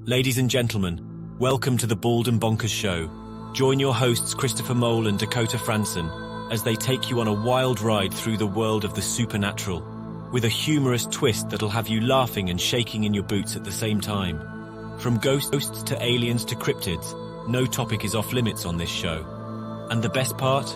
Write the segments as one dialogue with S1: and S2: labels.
S1: Ladies and gentlemen, welcome to the Bald and Bonkers Show. Join your hosts Christopher Mole and Dakota Franson as they take you on a wild ride through the world of the supernatural, with a humorous twist that'll have you laughing and shaking in your boots at the same time. From ghosts to aliens to cryptids, no topic is off limits on this show. And the best part?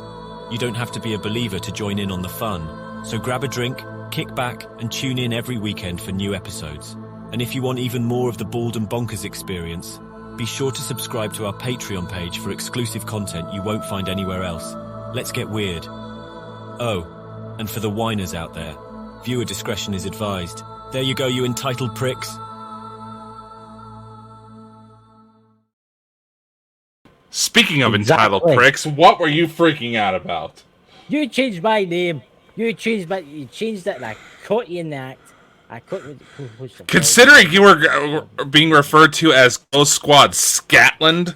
S1: You don't have to be a believer to join in on the fun. So grab a drink, kick back, and tune in every weekend for new episodes. And if you want even more of the Bald and Bonkers experience, be sure to subscribe to our Patreon page for exclusive content you won't find anywhere else. Let's get weird. Oh, and for the whiners out there, viewer discretion is advised. There you go, you entitled pricks.
S2: Speaking of entitled pricks, what were you freaking out about?
S3: You changed my name. You changed it, and I caught you in the act.
S2: Considering you were being referred to as Ghost Squad Scotland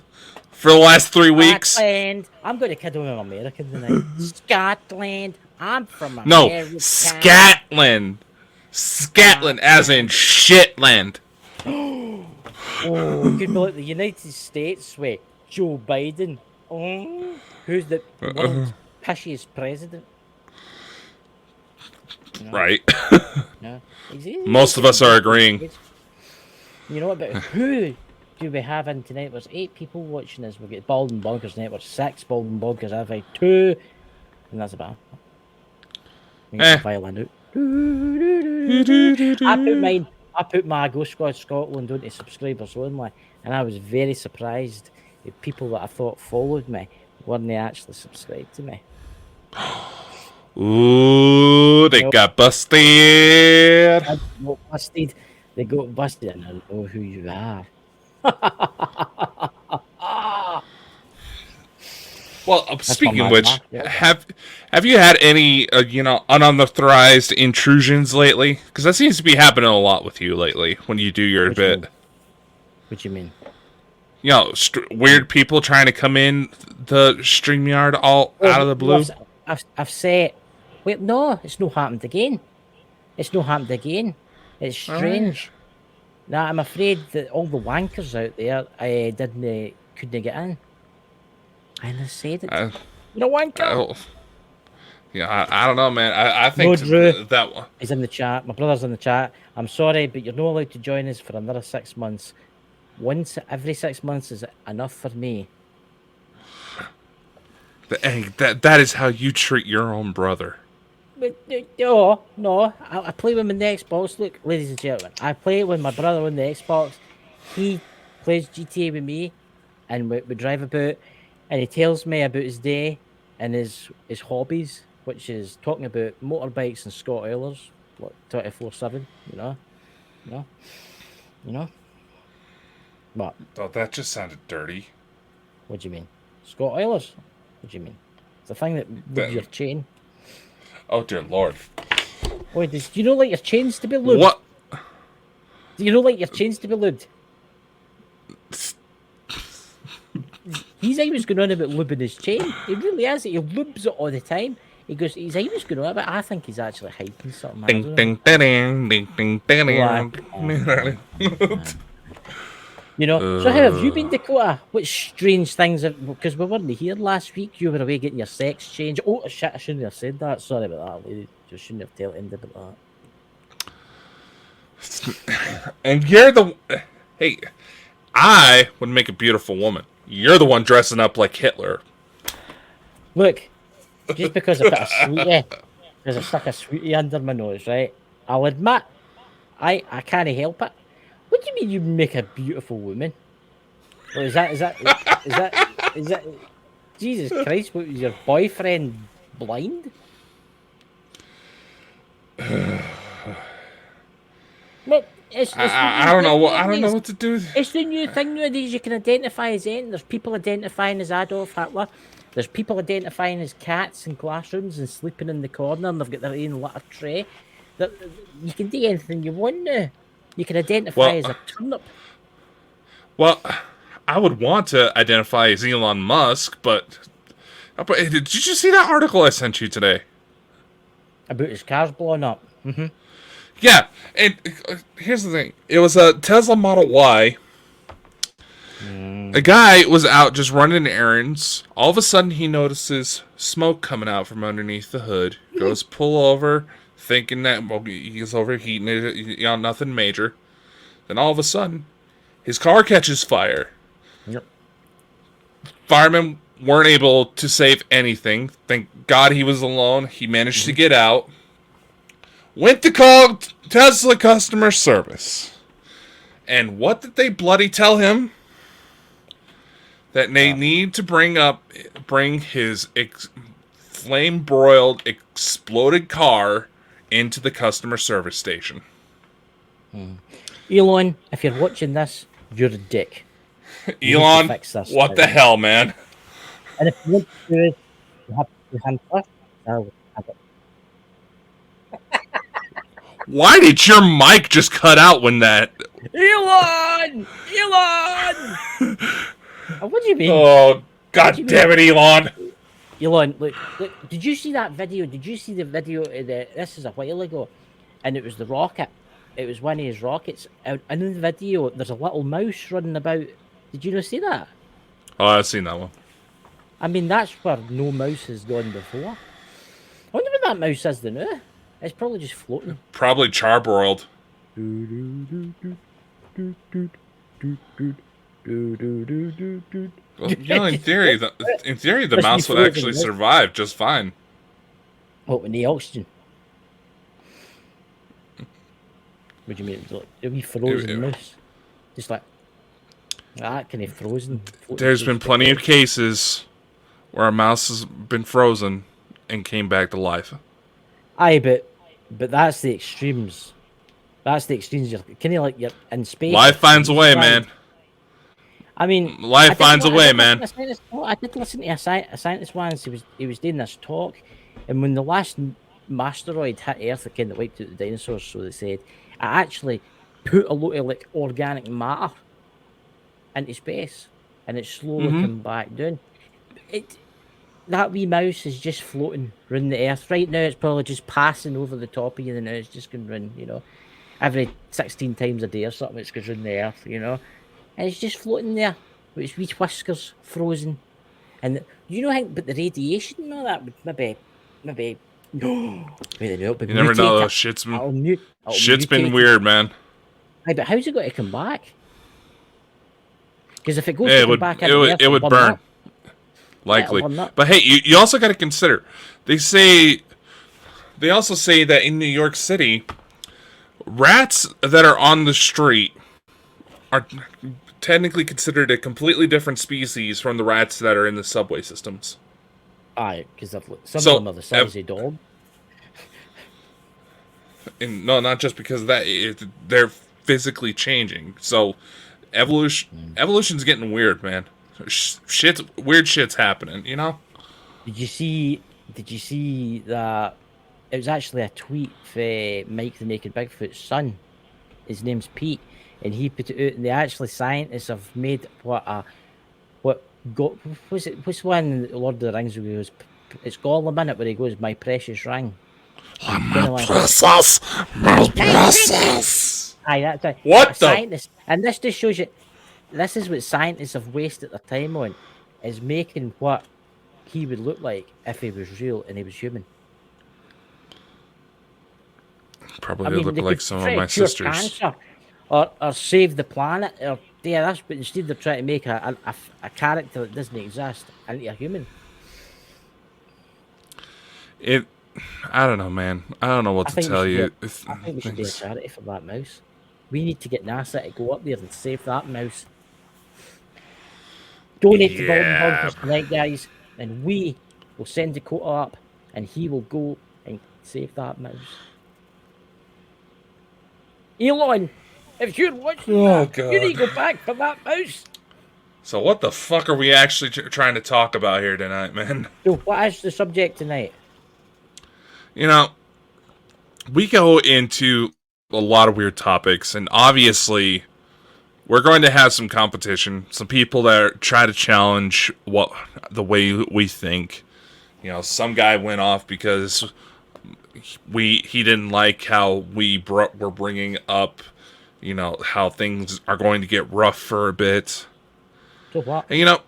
S2: for the last 3 weeks.
S3: Scotland. I'm going to kid with American tonight. Scotland. I'm from America.
S2: No, Scotland. Scotland, as in shitland.
S3: Oh, it could be like the United States with Joe Biden. Oh, who's the world's pishiest president? No.
S2: Right.
S3: No.
S2: Most of us are agreeing.
S3: You know what, but who do we have in tonight? There's 8 people watching us. We've got Bald and Bonkers tonight. There's 6 Bald and Bonkers. I've had 2. And that's about it. Violin out. I put my Ghost Squad Scotland onto subscribers only. And I was very surprised that people that I thought followed me weren't actually subscribed to me.
S2: Ooh, they got busted.
S3: They got busted. They got busted. I don't know who you are.
S2: Well, speaking of which, have you had any unauthorized intrusions lately? Because that seems to be happening a lot with you lately when you do your bit.
S3: What do you mean?
S2: You know, weird people trying to come in the StreamYard all out of the blue.
S3: I've said, wait, no, it's not happened again. It's not happened again. It's strange. Now, I'm afraid that all the wankers out there couldn't get in. And I said it. You're a wanker.
S2: I don't know, man. I think that one.
S3: He's in the chat. My brother's in the chat. I'm sorry, but you're not allowed to join us for another 6 months. Once every 6 months is enough for me.
S2: Hey, that is how you treat your own brother.
S3: But, no. I play with him in the Xbox. Look, ladies and gentlemen, I play with my brother on the Xbox. He plays GTA with me, and we drive about, and he tells me about his day and his hobbies, which is talking about motorbikes and Scott Oilers, like 24/7. You know. What?
S2: Oh, that just sounded dirty.
S3: What do you mean? Scott Oilers? What do you mean? It's the thing that lubes your chain.
S2: Oh, dear Lord.
S3: Wait, do you know like your chains to be lubed?
S2: What?
S3: Do you know like your chains to be lubed? He's always going on about lubing his chain. He really is. He lubes it all the time. He's always going on about it. I think he's actually hiding something.
S2: Ding, ding, ding, ding, ding, ding.
S3: You know, so how have you been, Dakota? What strange things because we weren't here last week. You were away getting your sex change. Oh shit! I shouldn't have said that. Sorry about that, lady. You shouldn't have told him about
S2: that. And you're the hey. I would make a beautiful woman. You're the one dressing up like Hitler.
S3: Look, just because I put a sweetie, because I stuck a sweetie under my nose, right? I'll admit, I can't help it. What do you mean you make a beautiful woman? Well, is that Jesus Christ, what was your boyfriend blind? Look,
S2: I don't know what to do.
S3: It's the new thing nowadays. You can identify as anything. There's people identifying as Adolf Hitler. There's people identifying as cats in classrooms and sleeping in the corner, and they've got their own litter tray. You can do anything you want now. You can identify as a turnip.
S2: Well, I would want to identify as Elon Musk, but did you see that article I sent you today?
S3: About his cars blowing up. Mm-hmm.
S2: Yeah, and here's the thing. It was a Tesla Model Y A guy was out just running errands. All of a sudden, he notices smoke coming out from underneath the hood. Goes pull over, thinking that he's overheating it, nothing major. Then all of a sudden, his car catches fire.
S3: Yep.
S2: Firemen weren't able to save anything. Thank God he was alone. He managed to get out. Went to call Tesla customer service. And what did they bloody tell him? That they need to bring his flame-broiled, exploded car into the customer service station.
S3: Elon, if you're watching this, you're a dick.
S2: Elon, what the hell, man?
S3: And if you want to do it, you have to do him first. I'll have it.
S2: Why did your mic just cut out when that...
S3: Elon! What do you mean?
S2: Oh, God damn it, Elon!
S3: Elon, look, did you see that video? Did you see the video of this is a while ago, and it was the rocket. It was one of his rockets. And in the video, there's a little mouse running about. Did you not see that?
S2: Oh, I've seen that one.
S3: I mean, that's where no mouse has gone before. I wonder what that mouse is now. It's probably just floating.
S2: Probably charbroiled. Well, in theory, the mouse would actually survive just fine.
S3: What, with the oxygen? What do you mean? It'd be frozen mouse. Just like that kind of frozen.
S2: There's been plenty of cases where a mouse has been frozen and came back to life.
S3: Aye, but that's the extremes. That's the extremes. You're kind of like you're in space.
S2: Life finds a way, man.
S3: I mean,
S2: life finds a way, man.
S3: I did listen to a scientist once. He was doing this talk, and when the last asteroid hit Earth, it kind of wiped out the dinosaurs. So they said, it actually put a lot of like organic matter into space, and it slowly come back down. That wee mouse is just floating around the Earth right now. It's probably just passing over the top of you, and now it's just going round, every 16 times a day or something. It's going round the Earth, and it's just floating there with its wee whiskers frozen. And but the radiation and all that would maybe no. You
S2: never know though. Shit's been weird, man.
S3: Aye, but how's it got to come back? Because if it goes back,
S2: it would burn. Likely. But hey, you also got to consider. They also say that in New York City, rats that are on the street are technically considered a completely different species from the rats that are in the subway systems.
S3: Aye, because some of them are the size of a dog.
S2: And no, not just because of that. They're physically changing. So evolution's getting weird, man. Weird shit's happening,
S3: Did you see that? It was actually a tweet for Mike the Naked Bigfoot's son. His name's Pete, and he put it out. And scientists have made what's one Lord of the Rings where he goes, it's Gollum in it where he goes, "My precious ring."
S2: My precious.
S3: Aye, that's right.
S2: What the?
S3: Scientist, and this just shows you. This is what scientists have wasted their time on, is making what he would look like if he was real and he was human.
S2: Probably look like some of my sisters.
S3: Cancer, or save the planet, or that's. But instead they're trying to make a character that doesn't exist into a human.
S2: I don't know, man. I don't know what to tell you.
S3: I think we should do a charity for that mouse. We need to get NASA to go up there and save that mouse. Donate to Golden Bonkers tonight, guys, and we will send Dakota up, and he will go and save that mouse. Elon, if you're watching God. You need to go back for that mouse.
S2: So what the fuck are we actually trying to talk about here tonight, man?
S3: So what is the subject tonight?
S2: We go into a lot of weird topics, and obviously we're going to have some competition, some people that try to challenge the way we think. Some guy went off because he didn't like how were bringing up, how things are going to get rough for a bit.
S3: So what?
S2: And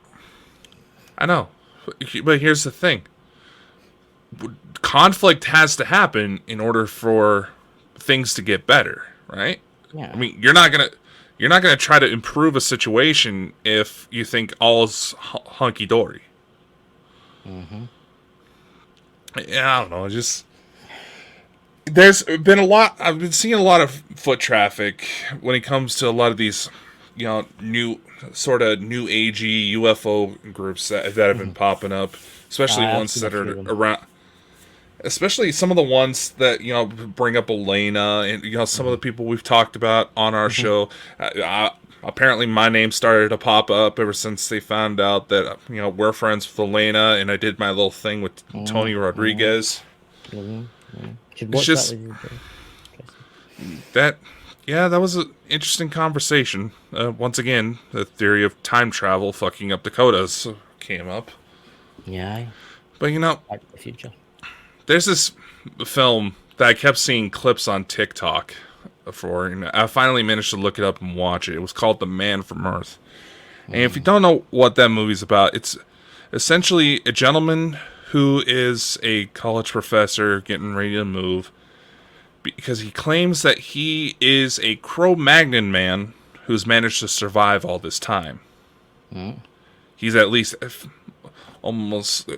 S2: I know, but here's the thing: conflict has to happen in order for things to get better, right?
S3: Yeah.
S2: I mean, you're not gonna try to improve a situation if you think all's hunky dory.
S3: Mm-hmm.
S2: Yeah, I don't know. There's been a lot. I've been seeing a lot of foot traffic when it comes to a lot of these, new agey UFO groups that have been popping up, especially ones that are around. Especially some of the ones that bring up Elena and some of the people we've talked about on our show. Apparently, my name started to pop up ever since they found out that we're friends with Elena, and I did my little thing with Tony Rodrigues. It's just that was an interesting conversation. Once again, the theory of time travel fucking up Dakota's came up.
S3: Yeah,
S2: but
S3: Back to the Future.
S2: There's this film that I kept seeing clips on TikTok for, and I finally managed to look it up and watch it. It was called The Man from Earth. And if you don't know what that movie's about, it's essentially a gentleman who is a college professor getting ready to move because he claims that he is a Cro-Magnon man who's managed to survive all this time. He's at least almost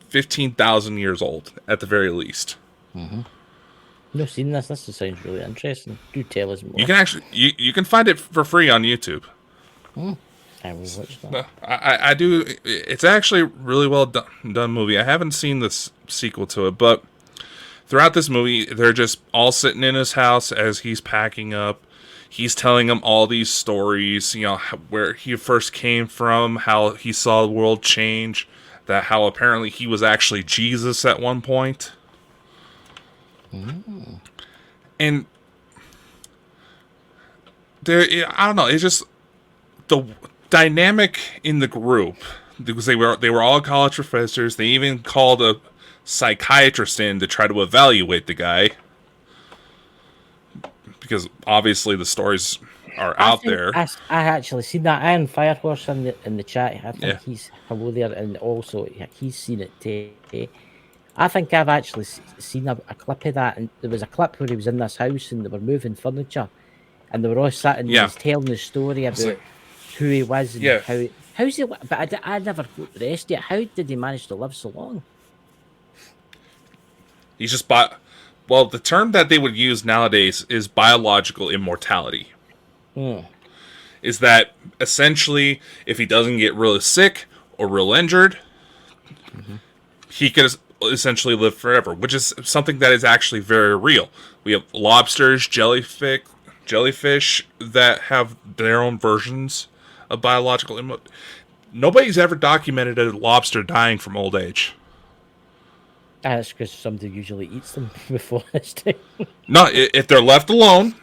S2: 15,000 years old, at the very least.
S3: No, seen this. This sounds really interesting. Do tell us more.
S2: You can actually you can find it for free on YouTube.
S3: I will watch that.
S2: I do. It's actually a really well done movie. I haven't seen this sequel to it, but throughout this movie, they're just all sitting in his house as he's packing up. He's telling them all these stories, where he first came from, how he saw the world change, that how apparently he was actually Jesus at one point. And I don't know, it's just the dynamic in the group, because they were all college professors. They even called a psychiatrist in to try to evaluate the guy, because obviously the stories are out there.
S3: I actually seen that. Iron Firehorse in the chat. I think he's hello there, and also he's seen it too. I think I've actually seen a clip of that, and there was a clip where he was in this house and they were moving furniture, and they were all sitting and he was telling the story about who he was and how's he. But I never got the rest yet. How did he manage to live so long?
S2: He's just well, the term that they would use nowadays is biological immortality. Is that essentially if he doesn't get really sick or real injured, he could essentially live forever, which is something that is actually very real. We have lobsters, jellyfish that have their own versions of biological Nobody's ever documented a lobster dying from old age.
S3: That's because somebody usually eats them before this time.
S2: No, if they're left alone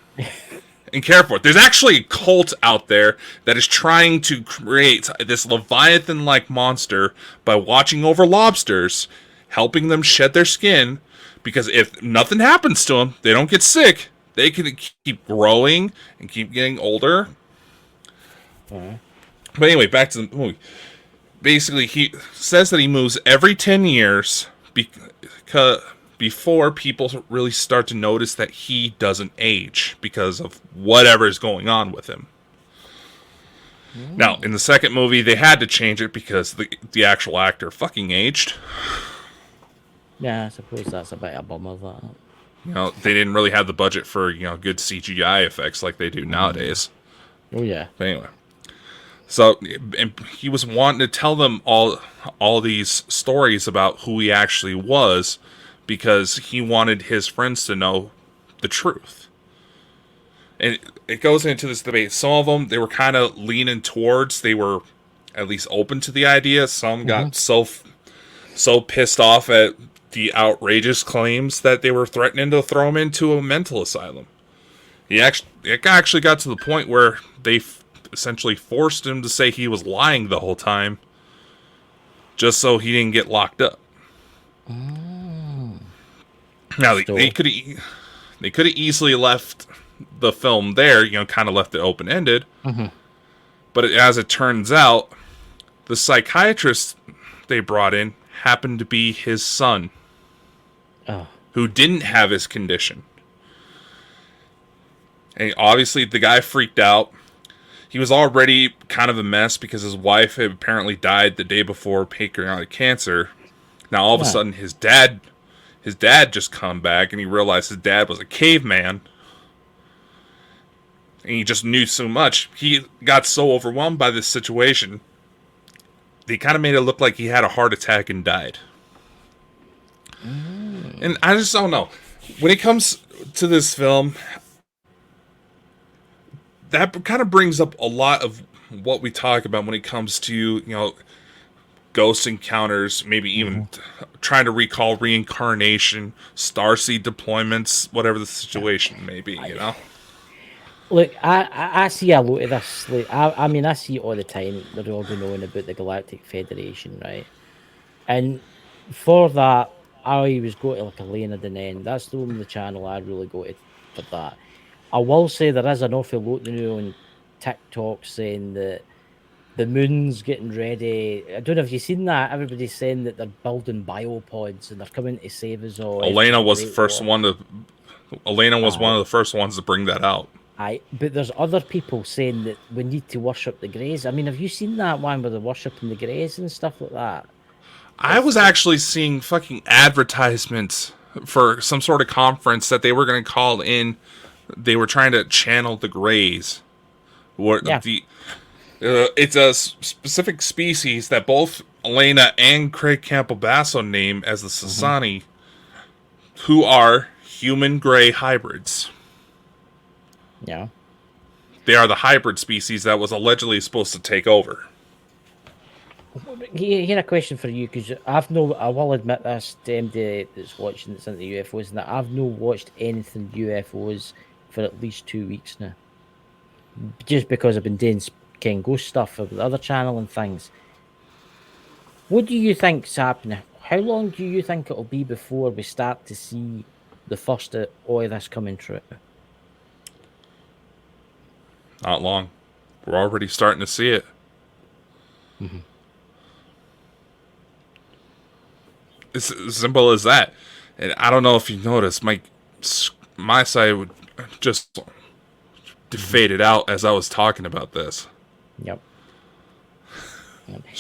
S2: and cared for. There's actually a cult out there that is trying to create this Leviathan-like monster by watching over lobsters, helping them shed their skin, because if nothing happens to them, they don't get sick, they can keep growing and keep getting older. But anyway, back to the movie. Basically, he says that he moves every 10 years before people really start to notice that he doesn't age because of whatever is going on with him. Now, in the second movie, they had to change it because the actual actor fucking aged.
S3: Yeah, I suppose that's a bit of a bummer, that.
S2: They didn't really have the budget for, good CGI effects like they do nowadays.
S3: Oh, yeah.
S2: But anyway. So, and he was wanting to tell them all these stories about who he actually was because he wanted his friends to know the truth. And it goes into this debate. Some of them, they were kind of leaning towards, they were at least open to the idea. Some got so pissed off at the outrageous claims that they were threatening to throw him into a mental asylum. It actually got to the point where they essentially forced him to say he was lying the whole time just so he didn't get locked up. Now, they could have easily left the film there, kind of left it open-ended. But as it turns out, The psychiatrist they brought in happened to be his son, who didn't have his condition. And obviously, the guy freaked out. He was already kind of a mess because his wife had apparently died the day before pancreatic cancer. Now, all of a sudden, his dad just come back, and he realized his dad was a caveman. And he just knew so much. He got so overwhelmed by this situation, they kind of made it look like he had a heart attack and died. And I just don't know. When it comes to this film, that kind of brings up a lot of what we talk about when it comes to, ghost encounters, maybe even trying to recall reincarnation, starseed deployments, whatever the situation may be,
S3: Look, I see a lot of this. Like, I mean, I see it all the time. They're all going on about the Galactic Federation, right? And for that, I always go to like Elena Dennen. That's the only channel I really go to for that. I will say there is an awful lot on TikTok saying that the moon's getting ready. I don't know if you've seen that. Everybody's saying that they're building biopods and they're coming to save us all.
S2: Elena was the first one to. Elena was one of the first ones to bring that out.
S3: But there's other people saying that we need to worship the Greys. I mean, have you seen that one where they're worshipping the Greys and stuff like that?
S2: I was actually seeing fucking advertisements for some sort of conference that they were going to call in. They were trying to channel the Greys. It's a specific species that both Elena and Craig Campbell-Basso name as the Sasani, who are human Grey hybrids.
S3: Yeah.
S2: They are the hybrid species that was allegedly supposed to take over.
S3: Here a question for you, because I will admit this to MD that's watching that's into UFOs, and that I've not watched anything UFOs for at least 2 weeks now. Just because I've been doing Ken Ghost stuff with the other channel and things. What do you think's happening? How long do you think it'll be before we start to see the first of all of this coming true?
S2: Not long. We're already starting to see it. It's as simple as that. And I don't know if you noticed, my side would just faded out as I was talking about this.
S3: Yep.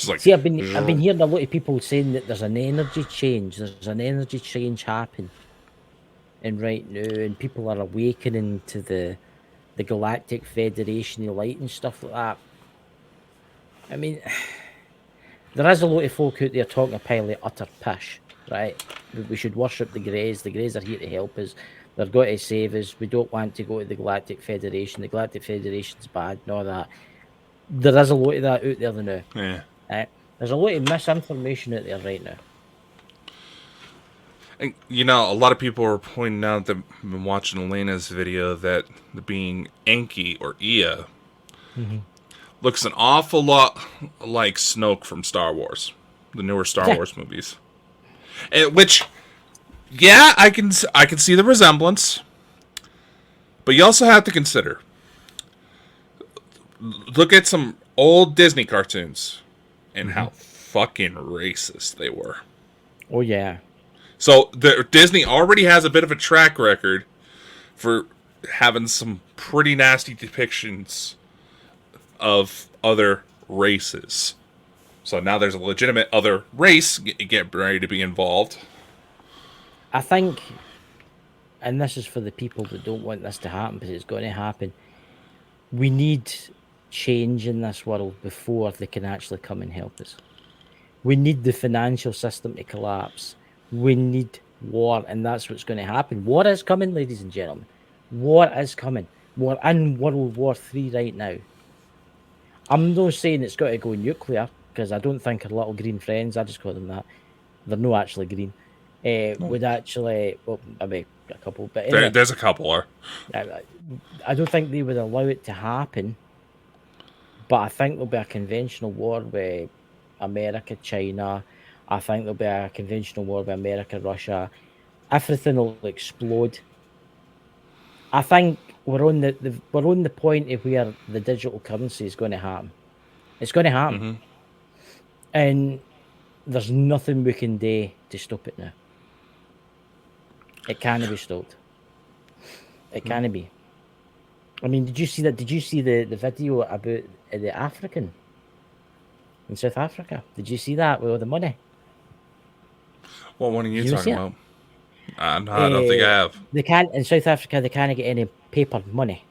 S2: Like,
S3: see, I've been hearing a lot of people saying that there's an energy change. There's an energy change happening, and right now, and people are awakening to the Galactic Federation of Light and stuff like that. I mean, there is a lot of folk out there talking a pile of utter pish, right? We should worship the Greys. The Greys are here to help us. They're going to save us. We don't want to go to the Galactic Federation. The Galactic Federation's bad and all that. There is a lot of that out there now.
S2: Yeah.
S3: There's a lot of misinformation out there right now.
S2: And, a lot of people are pointing out that I've been watching Elena's video that the being Enki or Ea looks an awful lot like Snoke from Star Wars, the newer Star Wars movies. Which, yeah, I can see the resemblance, but you also have to consider. Look at some old Disney cartoons and how fucking racist they were.
S3: Oh yeah.
S2: So Disney already has a bit of a track record for having some pretty nasty depictions of other races. So now there's a legitimate other race get ready to be involved.
S3: I think, and this is for the people that don't want this to happen, but it's going to happen. We need change in this world before they can actually come and help us. We need the financial system to collapse. We need war, and that's what's going to happen. War is coming, ladies and gentlemen. War is coming. We're in World War III right now. I'm not saying it's got to go nuclear, because I don't think our little green friends, I just call them that, they're not actually green, would actually, well, maybe a couple, but anyway,
S2: there's a couple.
S3: I don't think they would allow it to happen, but I think there'll be a conventional war with America, China. I think there'll be a conventional war with America, Russia. Everything will explode. I think we're on the point of where the digital currency is going to happen. It's going to happen. And there's nothing we can do to stop it now. It can't be stopped. It can't be. I mean, did you see that? Did you see the video about the African in South Africa? Did you see that with all the money?
S2: What one are you talking about? No, I don't think I have.
S3: They can't in South Africa. They can't get any paper money,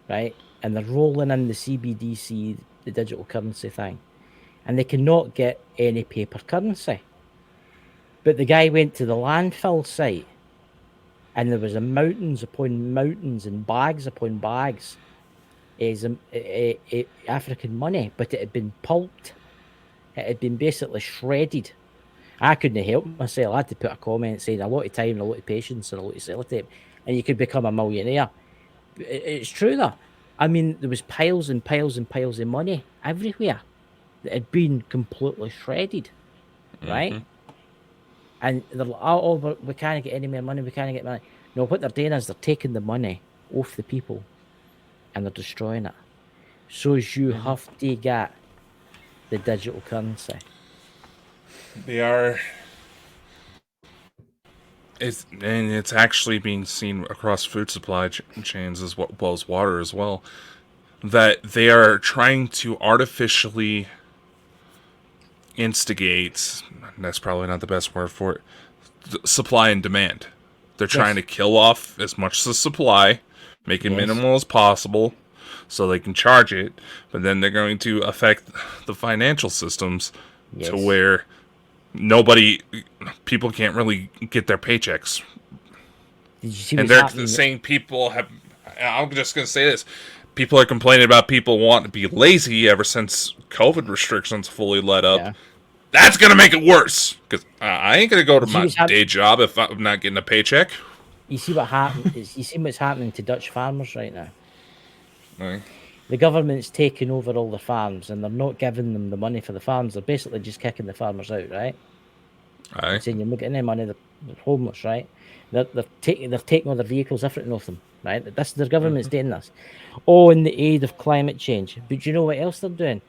S3: right? And they're rolling in the CBDC, the digital currency thing, and they cannot get any paper currency. But the guy went to the landfill site, and there was mountains upon mountains and bags upon bags of African money, but it had been pulped. It had been basically shredded. I couldn't help myself. I had to put a comment saying a lot of time, a lot of patience, and a lot of sellotape, and you could become a millionaire. It's true though. I mean, there was piles and piles and piles of money everywhere that had been completely shredded, right? And they're like, oh, but we can't get any more money. We can't get money. No, what they're doing is they're taking the money off the people, and they're destroying it. So as you have to get the digital currency.
S2: They are. It's actually being seen across food supply chains as well as water as well, that they are trying to artificially instigate, that's probably not the best word for it, supply and demand. They're trying to kill off as much of the supply, make it minimal as possible, so they can charge it, but then they're going to affect the financial systems to where people can't really get their paychecks.
S3: Did you see
S2: and they're saying people have, I'm just going to say this, people are complaining about people wanting to be lazy ever since COVID restrictions fully let up. Yeah. That's going to make it worse, because I ain't going to go to my day job if I'm not getting a paycheck.
S3: You see what happened? You see what's happening to Dutch farmers right now?
S2: Right.
S3: The government's taking over all the farms, and they're not giving them the money for the farms. They're basically just kicking the farmers out, right?
S2: Aye.
S3: Saying you're not getting any money. They're homeless, right? They're taking all their vehicles, everything off them, right? Their government's doing this, all in the aid of climate change. But you know what else they're doing?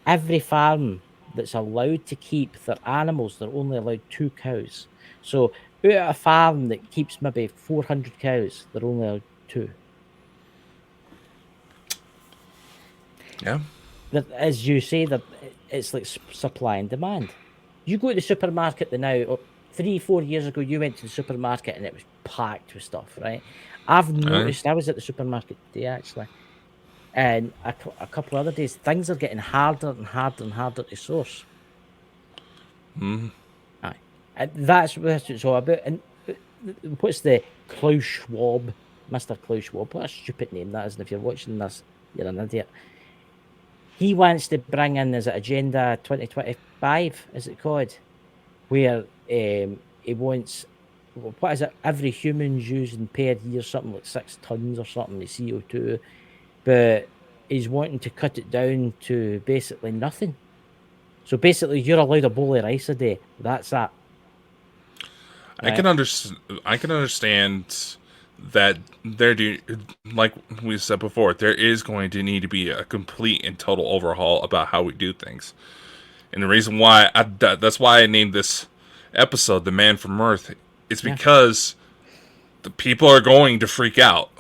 S3: Every farm that's allowed to keep their animals, they're only allowed 2 cows. So out of a farm that keeps maybe 400 cows, they're only allowed 2.
S2: Yeah.
S3: As you say, that it's like supply and demand. You go to the supermarket now, 3-4 years ago, you went to the supermarket and it was packed with stuff, right? I've noticed, I was at the supermarket today actually, and a couple of other days, things are getting harder and harder and harder to source. Aye. And that's what it's all about. And what's the Klaus Schwab, Mr. Klaus Schwab? What a stupid name that is, and if you're watching this, you're an idiot. He wants to bring in, is it Agenda 2025, is it called? Where he wants, what is it, every human's using per year something like 6 tons or something of CO2, but he's wanting to cut it down to basically nothing. So basically, you're allowed a bowl of rice a day. That's that.
S2: Right? I can understand that like we said before, there is going to need to be a complete and total overhaul about how we do things. And the reason why that's why I named this episode "The Man from Earth" is because the people are going to freak out.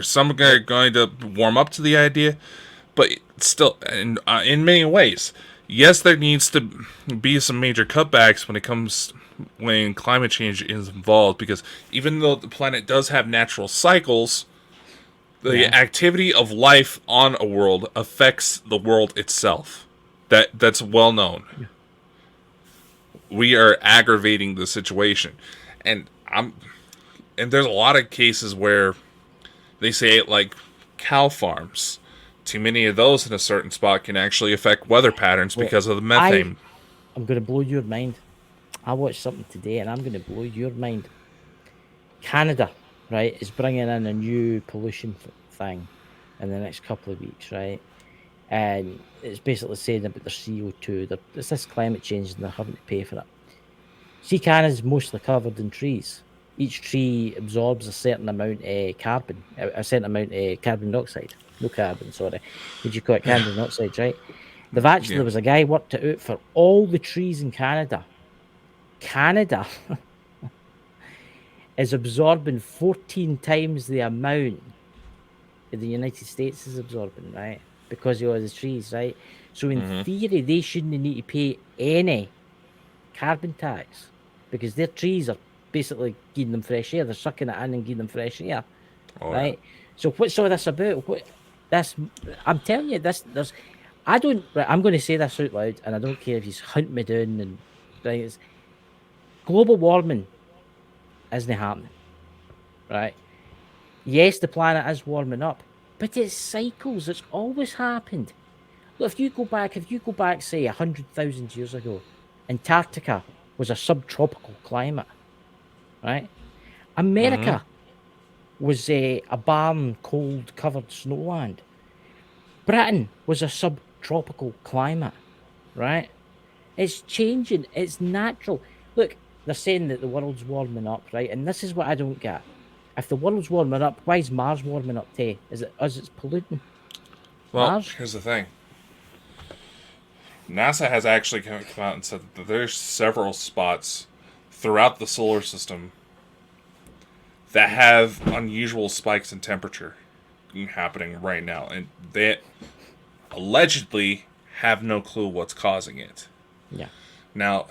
S2: Some are going to warm up to the idea, but still, in many ways, yes, there needs to be some major cutbacks when climate change is involved, because even though the planet does have natural cycles, the activity of life on a world affects the world itself. That's well known. Yeah. We are aggravating the situation, and there's a lot of cases where they say, like, cow farms, too many of those in a certain spot can actually affect weather patterns because of the methane.
S3: I'm going to blow your mind. I watched something today, and I'm going to blow your mind. Canada, right, is bringing in a new pollution thing in the next couple of weeks, right? And it's basically saying about their CO2. It's this climate change, and they're having to pay for it. See, Canada's mostly covered in trees. Each tree absorbs a certain amount of carbon, a certain amount of carbon dioxide. No carbon, sorry. Did you call it carbon dioxide, right? They've actually, there was a guy worked it out for all the trees in Canada. Canada is absorbing 14 times the amount that the United States is absorbing, right? Because of all the trees, right? So in theory, they shouldn't need to pay any carbon tax because their trees are basically giving them fresh air. They're sucking it in and giving them fresh air, right? Yeah. So what's all this about? I'm telling you, there's. I don't. Right, I'm going to say this out loud, and I don't care if you hunt me down. And right, it's, global warming isn't happening, right? Yes, the planet is warming up, but it's cycles. It's always happened. Look, if you go back, say 100,000 years ago, Antarctica was a subtropical climate, right? America was a barren, cold, covered snowland. Britain was a subtropical climate, right? It's changing. It's natural. Look, they're saying that the world's warming up, right? And this is what I don't get. If the world's warming up, why is Mars warming up too? Is it us it's polluting?
S2: Well,
S3: Mars?
S2: Here's the thing. NASA has actually come out and said that there's several spots throughout the solar system that have unusual spikes in temperature happening right now. And they allegedly have no clue what's causing it.
S3: Yeah.
S2: Now,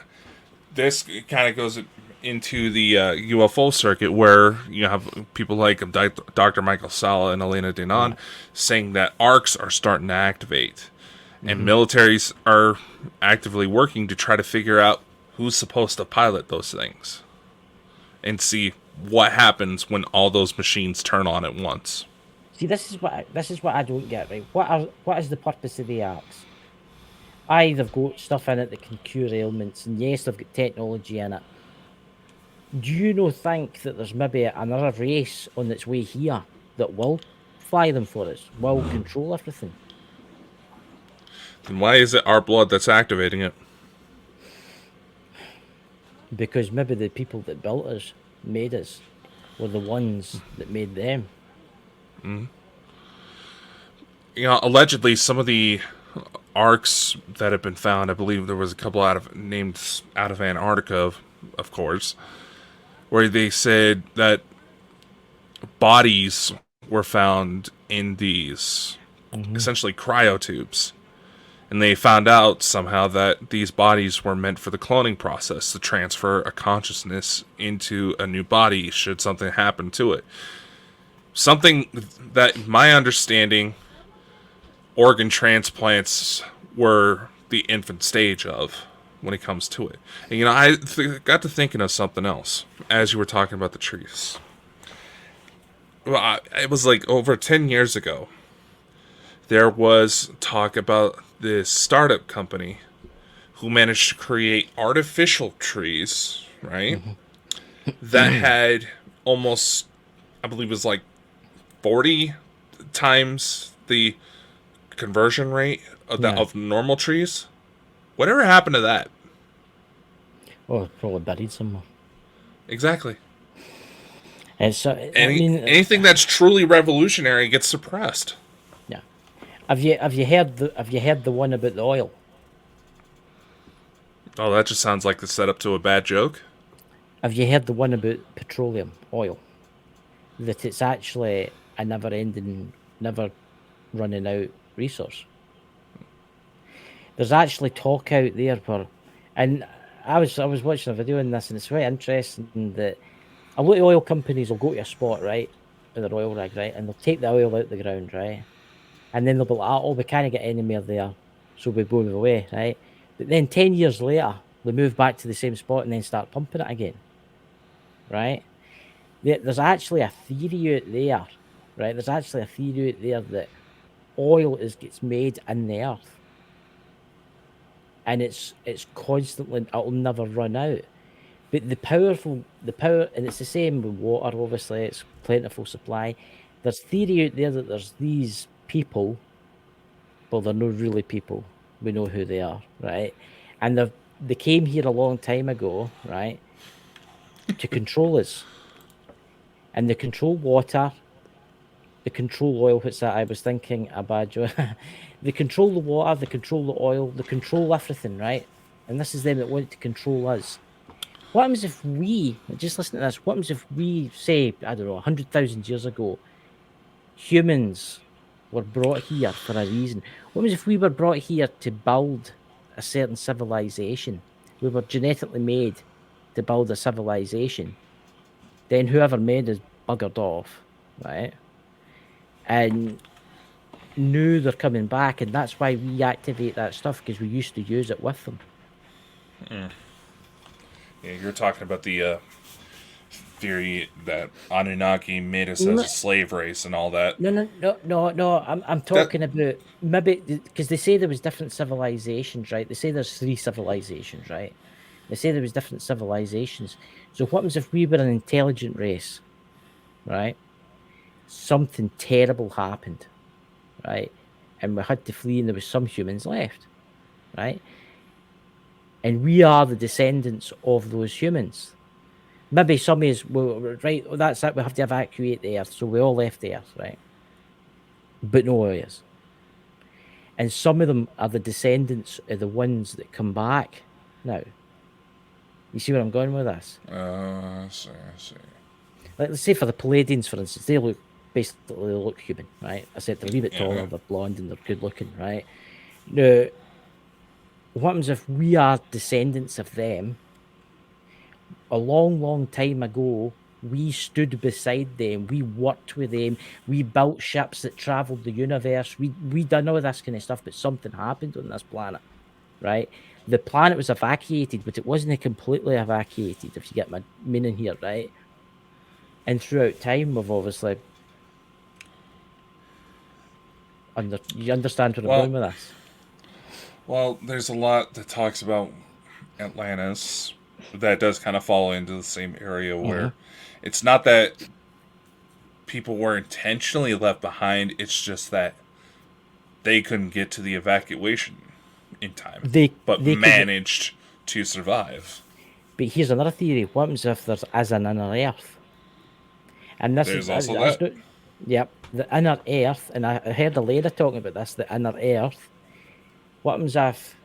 S2: this kind of goes into the UFO circuit where you have people like Dr. Michael Salla and Elena Denon saying that arcs are starting to activate. And militaries are actively working to try to figure out who's supposed to pilot those things. And see what happens when all those machines turn on at once.
S3: See, this is what I don't get, right? What is the purpose of the arcs? Aye, they've got stuff in it that can cure ailments, and yes, they've got technology in it. Do you think that there's maybe another race on its way here that will fly them for us, will control everything?
S2: Then why is it our blood that's activating it?
S3: Because maybe the people that built us, made us, were the ones that made them.
S2: Allegedly, some of the arcs that have been found, I believe there was a couple named out of Antarctica, of course, where they said that bodies were found in these essentially cryotubes. And they found out somehow that these bodies were meant for the cloning process, to transfer a consciousness into a new body should something happen to it. Something that, my understanding, organ transplants were the infant stage of when it comes to it. And, I got to thinking of something else as you were talking about the trees. Well, it was like over 10 years ago. There was talk about this startup company who managed to create artificial trees, right? That had almost, I believe it was like 40 times the conversion rate of normal trees. Whatever happened to that?
S3: Oh, probably buried somewhere.
S2: Exactly.
S3: And so,
S2: anything that's truly revolutionary gets suppressed.
S3: Yeah. Have you heard the one about the oil?
S2: Oh, that just sounds like the setup to a bad joke.
S3: Have you heard the one about petroleum, oil? That it's actually a never-ending, never running out resource. There's actually talk out there for, and I was watching a video on this, and it's very interesting that a lot of oil companies will go to a spot, right, with their oil rig, right, and they'll take the oil out the ground, right, and then they'll be like, oh, we can't get any more there, so we move away, right, but then 10 years later, they move back to the same spot and then start pumping it again, right? There's actually a theory out there, right, there's actually a theory out there that oil gets made in the earth, and it's constantly, it'll never run out. But the power, and it's the same with water, obviously, it's plentiful supply. There's theory out there that there's these people, well, they're not really people, we know who they are, right? And they came here a long time ago, right, to control us. And they control water, they control oil, what's that I was thinking about, Joe? They control the water, they control the oil, they control everything, right? And this is them that want to control us. What happens if we, just listen to this, what happens if we say, I don't know, 100,000 years ago, humans were brought here for a reason? What happens if we were brought here to build a certain civilization? We were genetically made to build a civilization. Then whoever made us buggered off, right? And knew they're coming back, and that's why we activate that stuff, because we used to use it with them.
S2: Yeah, you're talking about the theory that Anunnaki made us as a slave race and all that.
S3: No. I'm talking about maybe because they say there was different civilizations, right? They say there's 3 civilizations, right? They say there was different civilizations. So what happens if we were an intelligent race, right? Something terrible happened, right? And we had to flee, and there was some humans left, right? And we are the descendants of those humans. Maybe some is, well, right, that's it, we have to evacuate the Earth, so we all left the Earth, right? But no others. And some of them are the descendants of the ones that come back now. You see where I'm going with this?
S2: I see.
S3: Like, let's say for the Palladians, for instance, they look human, right? I said they're a wee bit taller, they're blonde, and they're good looking, right? Now, what happens if we are descendants of them? A long time ago, we stood beside them, we worked with them, we built ships that travelled the universe, we done all this kind of stuff, but something happened on this planet, right? The planet was evacuated, but it wasn't completely evacuated, if you get my meaning here, right? And throughout time, we've obviously... you understand where I'm going with this?
S2: Well, there's a lot that talks about Atlantis that does kind of fall into the same area where it's not that people were intentionally left behind, it's just that they couldn't get to the evacuation in time, but they managed to survive.
S3: But here's another theory. What happens if there's an inner Earth? And this
S2: there's also that.
S3: Yep, the inner Earth, and I heard a lady talking about this, the inner Earth. What happens if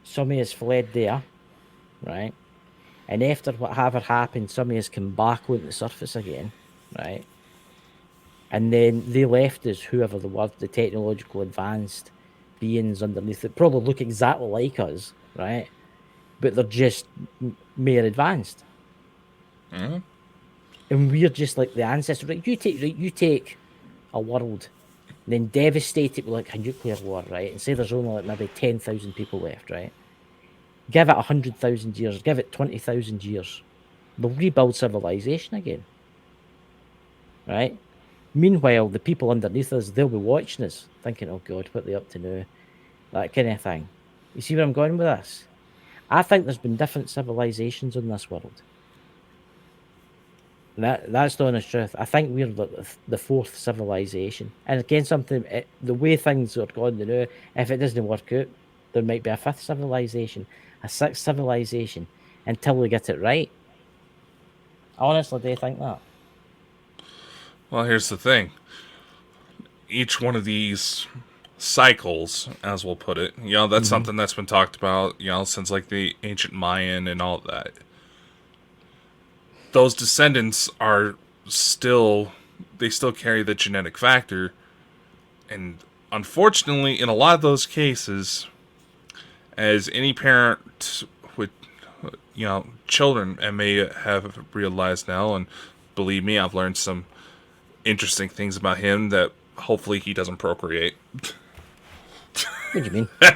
S3: somebody has fled there, right? And after whatever happened, somebody has come back onto the surface again, right? And then they left us, whoever they were, the technological advanced beings underneath it, probably look exactly like us, right? But they're just more advanced.
S2: Mm-hmm.
S3: And we're just like the ancestors. Right? You take a world, and then devastate it with like a nuclear war, right? And say there's only like maybe 10,000 people left, right? Give it 100,000 years, give it 20,000 years, they'll rebuild civilization again, right? Meanwhile, the people underneath us, they'll be watching us, thinking, "Oh God, what are they up to now?" That kind of thing. You see where I'm going with this? I think there's been different civilizations in this world. That's the honest truth. I think we're the 4th civilization. And again, the way things are going now, if it doesn't work out, there might be a 5th civilization, a 6th civilization, until we get it right. I honestly do think that.
S2: Well, here's the thing. Each one of these cycles, as we'll put it, that's something that's been talked about, since like the ancient Mayan and all that. Those descendants are still carry the genetic factor, and unfortunately, in a lot of those cases, as any parent with, children, and may have realized now, and believe me, I've learned some interesting things about him that hopefully he doesn't procreate.
S3: What do you mean? Do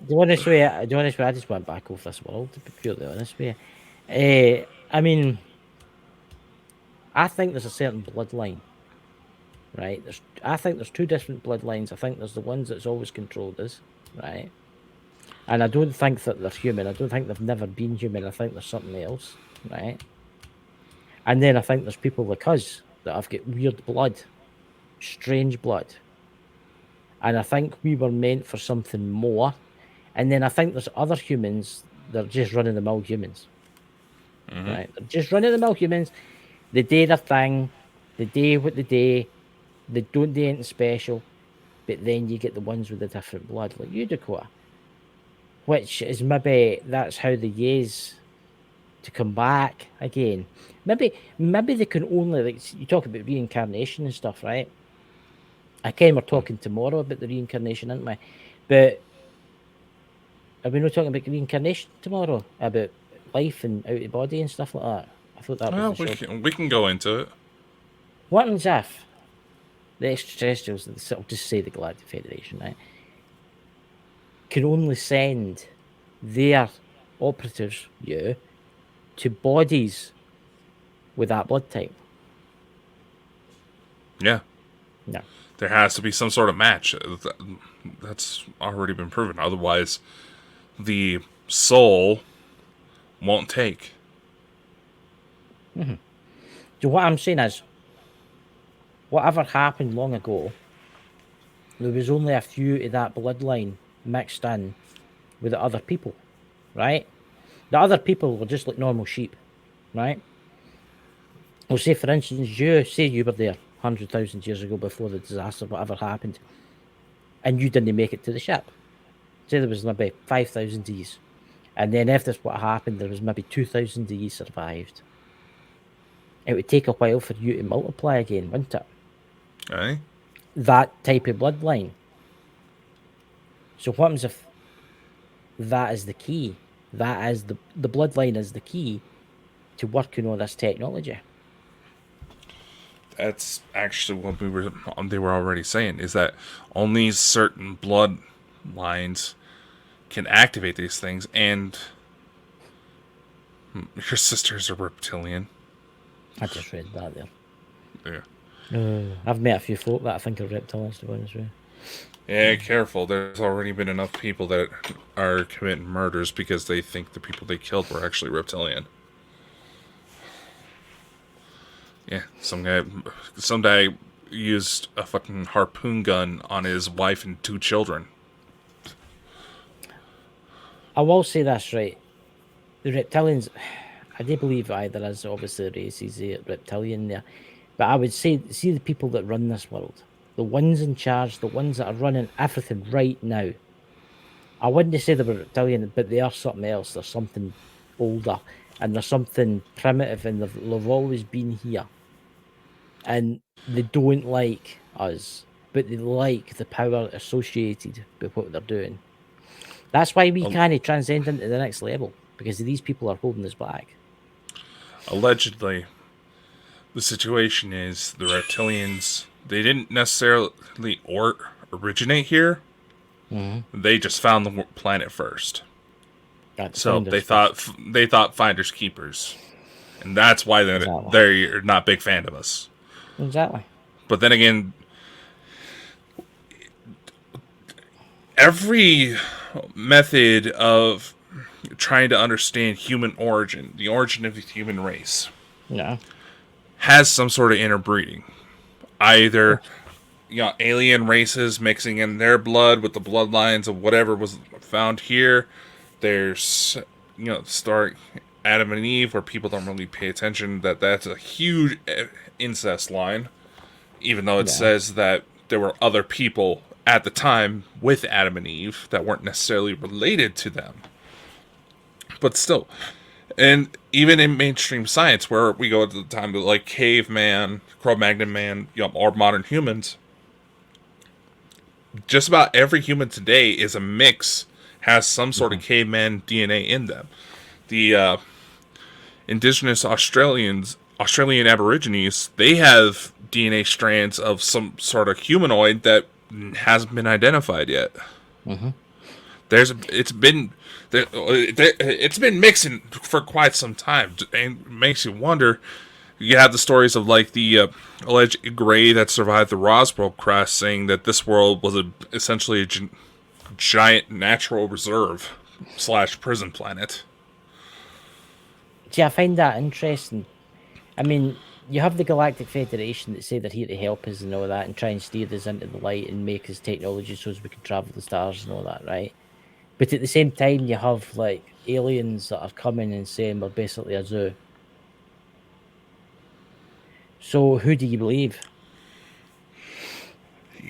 S3: you want to show you? I just went back off this world, to be purely honest with you. I mean, I think there's a certain bloodline, right? I think there's 2 different bloodlines. I think there's the ones that's always controlled us, right? And I don't think that they're human. I don't think they've never been human. I think there's something else, right? And then I think there's people like us that have got weird blood, strange blood. And I think we were meant for something more. And then I think there's other humans that are just run-of-the-mill humans. Right? They're just run-of-the-mill humans. They do their thing. They do what they do. They don't do anything special. but then you get the ones with the different blood, like you, Dakota. Which is maybe that's how they use to come back again. Maybe they can only, like, you talk about reincarnation and stuff, right? Again, we're talking tomorrow about the reincarnation, aren't we? But are we not talking about reincarnation tomorrow? About life and out of body and stuff like that? I thought that was the show.
S2: We can go into it.
S3: What happens if the extraterrestrials, I'll just say the Galactic Federation, right, can only send their operatives, to bodies with that blood type?
S2: Yeah.
S3: No.
S2: There has to be some sort of match. That's already been proven. Otherwise, the soul won't take.
S3: Mm-hmm. So what I'm saying is, whatever happened long ago, there was only a few of that bloodline mixed in with the other people, right? The other people were just like normal sheep, right? Well, say for instance, you were there 100,000 years ago before the disaster, whatever happened, and you didn't make it to the ship. Say there was maybe 5,000 of you, and then if this what happened, there was maybe 2,000 of you survived. It would take a while for you to multiply again, wouldn't it?
S2: Aye.
S3: That type of bloodline. So what happens if that is the key? That is the bloodline is the key to working on this technology.
S2: That's actually what they were already saying, is that only certain bloodlines can activate these things, and your sister's a reptilian.
S3: I just read that there.
S2: Yeah.
S3: I've met a few folk that I think are reptilians, to be honest with you.
S2: Yeah, careful. There's already been enough people that are committing murders because they think the people they killed were actually reptilian. Yeah, some guy used a fucking harpoon gun on his wife and 2 children.
S3: I will say this, right? The reptilians, I do believe there is obviously races reptilian there, but I would say, see the people that run this world, the ones in charge, the ones that are running everything right now. I wouldn't say they were reptilian, but they are something else. There's something older, and there's something primitive, and they've always been here. And they don't like us, but they like the power associated with what they're doing. That's why we can't transcend into the next level, because these people are holding us back.
S2: Allegedly, the situation is the reptilians, they didn't necessarily originate here. Mm-hmm. They just found the planet first. So they thought finders keepers, and that's why they're not a big fan of us.
S3: Exactly.
S2: But then again, every method of trying to understand human origin, the origin of the human race, has some sort of interbreeding. Either, alien races mixing in their blood with the bloodlines of whatever was found here. There's, start Adam and Eve, where people don't really pay attention that's a huge incest line, even though it says that there were other people at the time with Adam and Eve that weren't necessarily related to them. But still, and even in mainstream science, where we go to the time of like caveman, Cro-Magnon man, or modern humans, just about every human today is a mix, has some sort of caveman DNA in them. The indigenous Australian Aborigines, they have DNA strands of some sort of humanoid that hasn't been identified yet. Mm-hmm. It's been mixing for quite some time, and it makes you wonder. You have the stories of like the alleged Grey that survived the Roswell crash, saying that this world was essentially a giant natural reserve / prison planet.
S3: See, I find that interesting. I mean, you have the Galactic Federation that say they're here to help us and all that, and try and steer us into the light and make us technology so as we can travel the stars and all that, right? But at the same time, you have like aliens that are coming and saying we're basically a zoo. So who do you believe?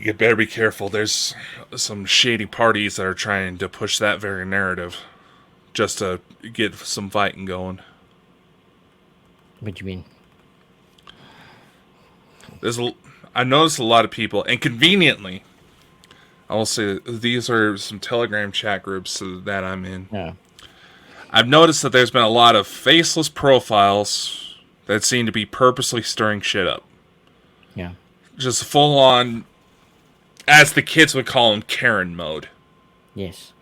S2: You better be careful. There's some shady parties that are trying to push that very narrative just to get some fighting going.
S3: What do you mean?
S2: I noticed a lot of people, and conveniently, I will say these are some Telegram chat groups that I'm in.
S3: Yeah.
S2: I've noticed that there's been a lot of faceless profiles that seem to be purposely stirring shit up.
S3: Yeah.
S2: Just full on, as the kids would call them, Karen mode.
S3: Yes.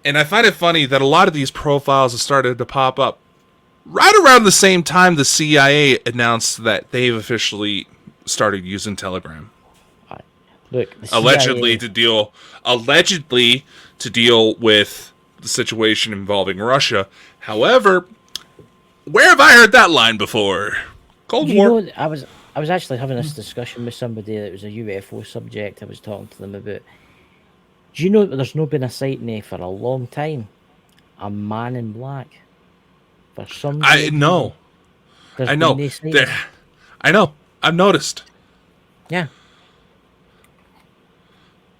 S2: And I find it funny that a lot of these profiles have started to pop up right around the same time the CIA announced that they've officially started using Telegram.
S3: Look, the
S2: allegedly
S3: CIA...
S2: to deal with the situation involving Russia. However, where have I heard that line before? Cold War.
S3: I was actually having this discussion with somebody that was a UFO subject. I was talking to them about. Do you know that there's not been a sighting there for a long time? A man in black. For some
S2: I know. I know. I know. I've noticed.
S3: Yeah.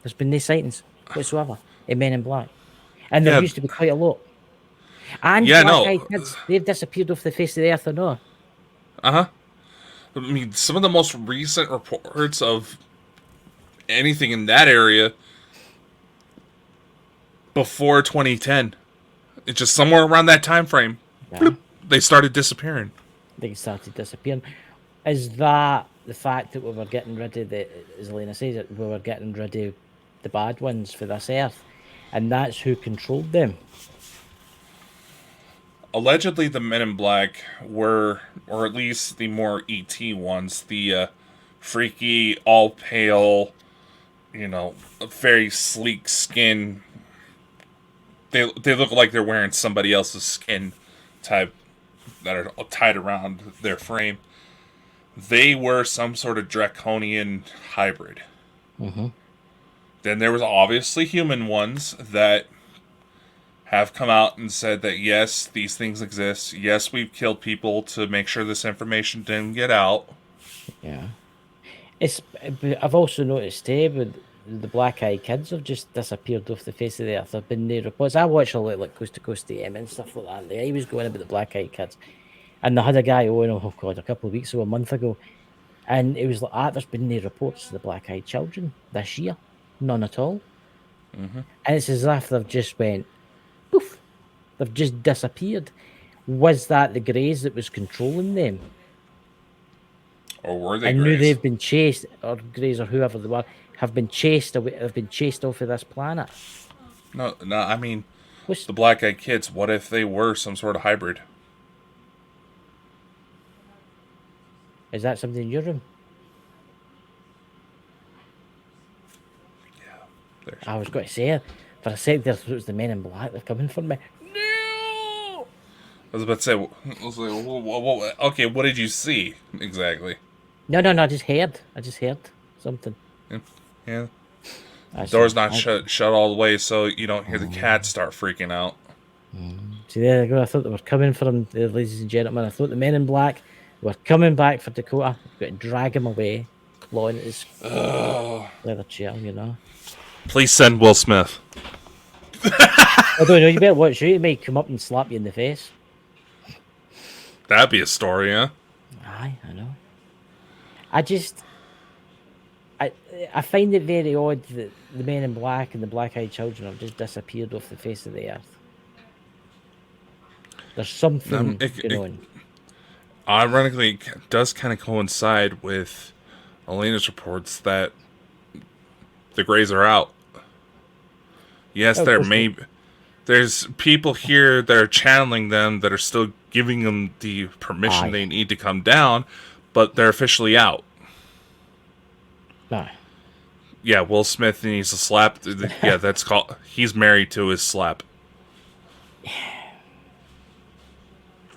S3: There's been no sightings whatsoever in Men in Black. And there used to be quite a lot. And black-eyed kids, they've disappeared off the face of the earth or not.
S2: Uh-huh. I mean, some of the most recent reports of anything in that area before 2010, it's just somewhere around that time frame, bloop, they started disappearing.
S3: Is that the fact that we were getting rid of as Elena says it, we were getting rid of the bad ones for this earth, and that's who controlled them?
S2: Allegedly, the Men in Black were, or at least the more ET ones, the freaky, all pale, very sleek skin. They look like they're wearing somebody else's skin type that are tied around their frame. They were some sort of draconian hybrid.
S3: Mm-hmm.
S2: Then there was obviously human ones that have come out and said that yes, these things exist. Yes, we've killed people to make sure this information didn't get out.
S3: Yeah. I've also noticed with the black-eyed kids have just disappeared off the face of the earth. There have been no reports. I watch a lot like Coast to Coast AM and stuff like that. They was going about the black-eyed kids. And they had a guy a couple of weeks ago, a month ago, and it was like, there's been no reports of the black-eyed children this year. None at all.
S2: Mm-hmm.
S3: And it's as if they've just went, poof, they've just disappeared. Was that the Greys that was controlling them?
S2: Or were they
S3: I
S2: Greys?
S3: knew they've been chased, or Greys, or whoever they were, have been chased away, have been chased off of this planet.
S2: No, I mean, the black-eyed kids, what if they were some sort of hybrid?
S3: Is that something in your room?
S2: Yeah.
S3: I was going to say it. For a second there, it was the Men in Black. They're coming for me. No!
S2: I was about to say, okay, what did you see exactly?
S3: No, I just heard something.
S2: Yeah. The door's not shut all the way, so you don't hear the cats start freaking out.
S3: See, there you go. I thought they were coming for him, ladies and gentlemen. I thought the Men in Black were coming back for Dakota. We've got to drag him away, clawing at his leather chair,
S2: Please send Will Smith.
S3: I don't know, you better watch out. He might come up and slap you in the face.
S2: That'd be a story, huh?
S3: Aye, I know. I find it very odd that the Men in Black and the black-eyed children have just disappeared off the face of the earth. There's something going on.
S2: Ironically, it does kind of coincide with Elena's reports that the Greys are out. Yes, there's people here that are channeling them that are still giving them the permission they need to come down, but they're officially out.
S3: Aye.
S2: Yeah, Will Smith needs a slap. Yeah, that's called. He's married to his slap.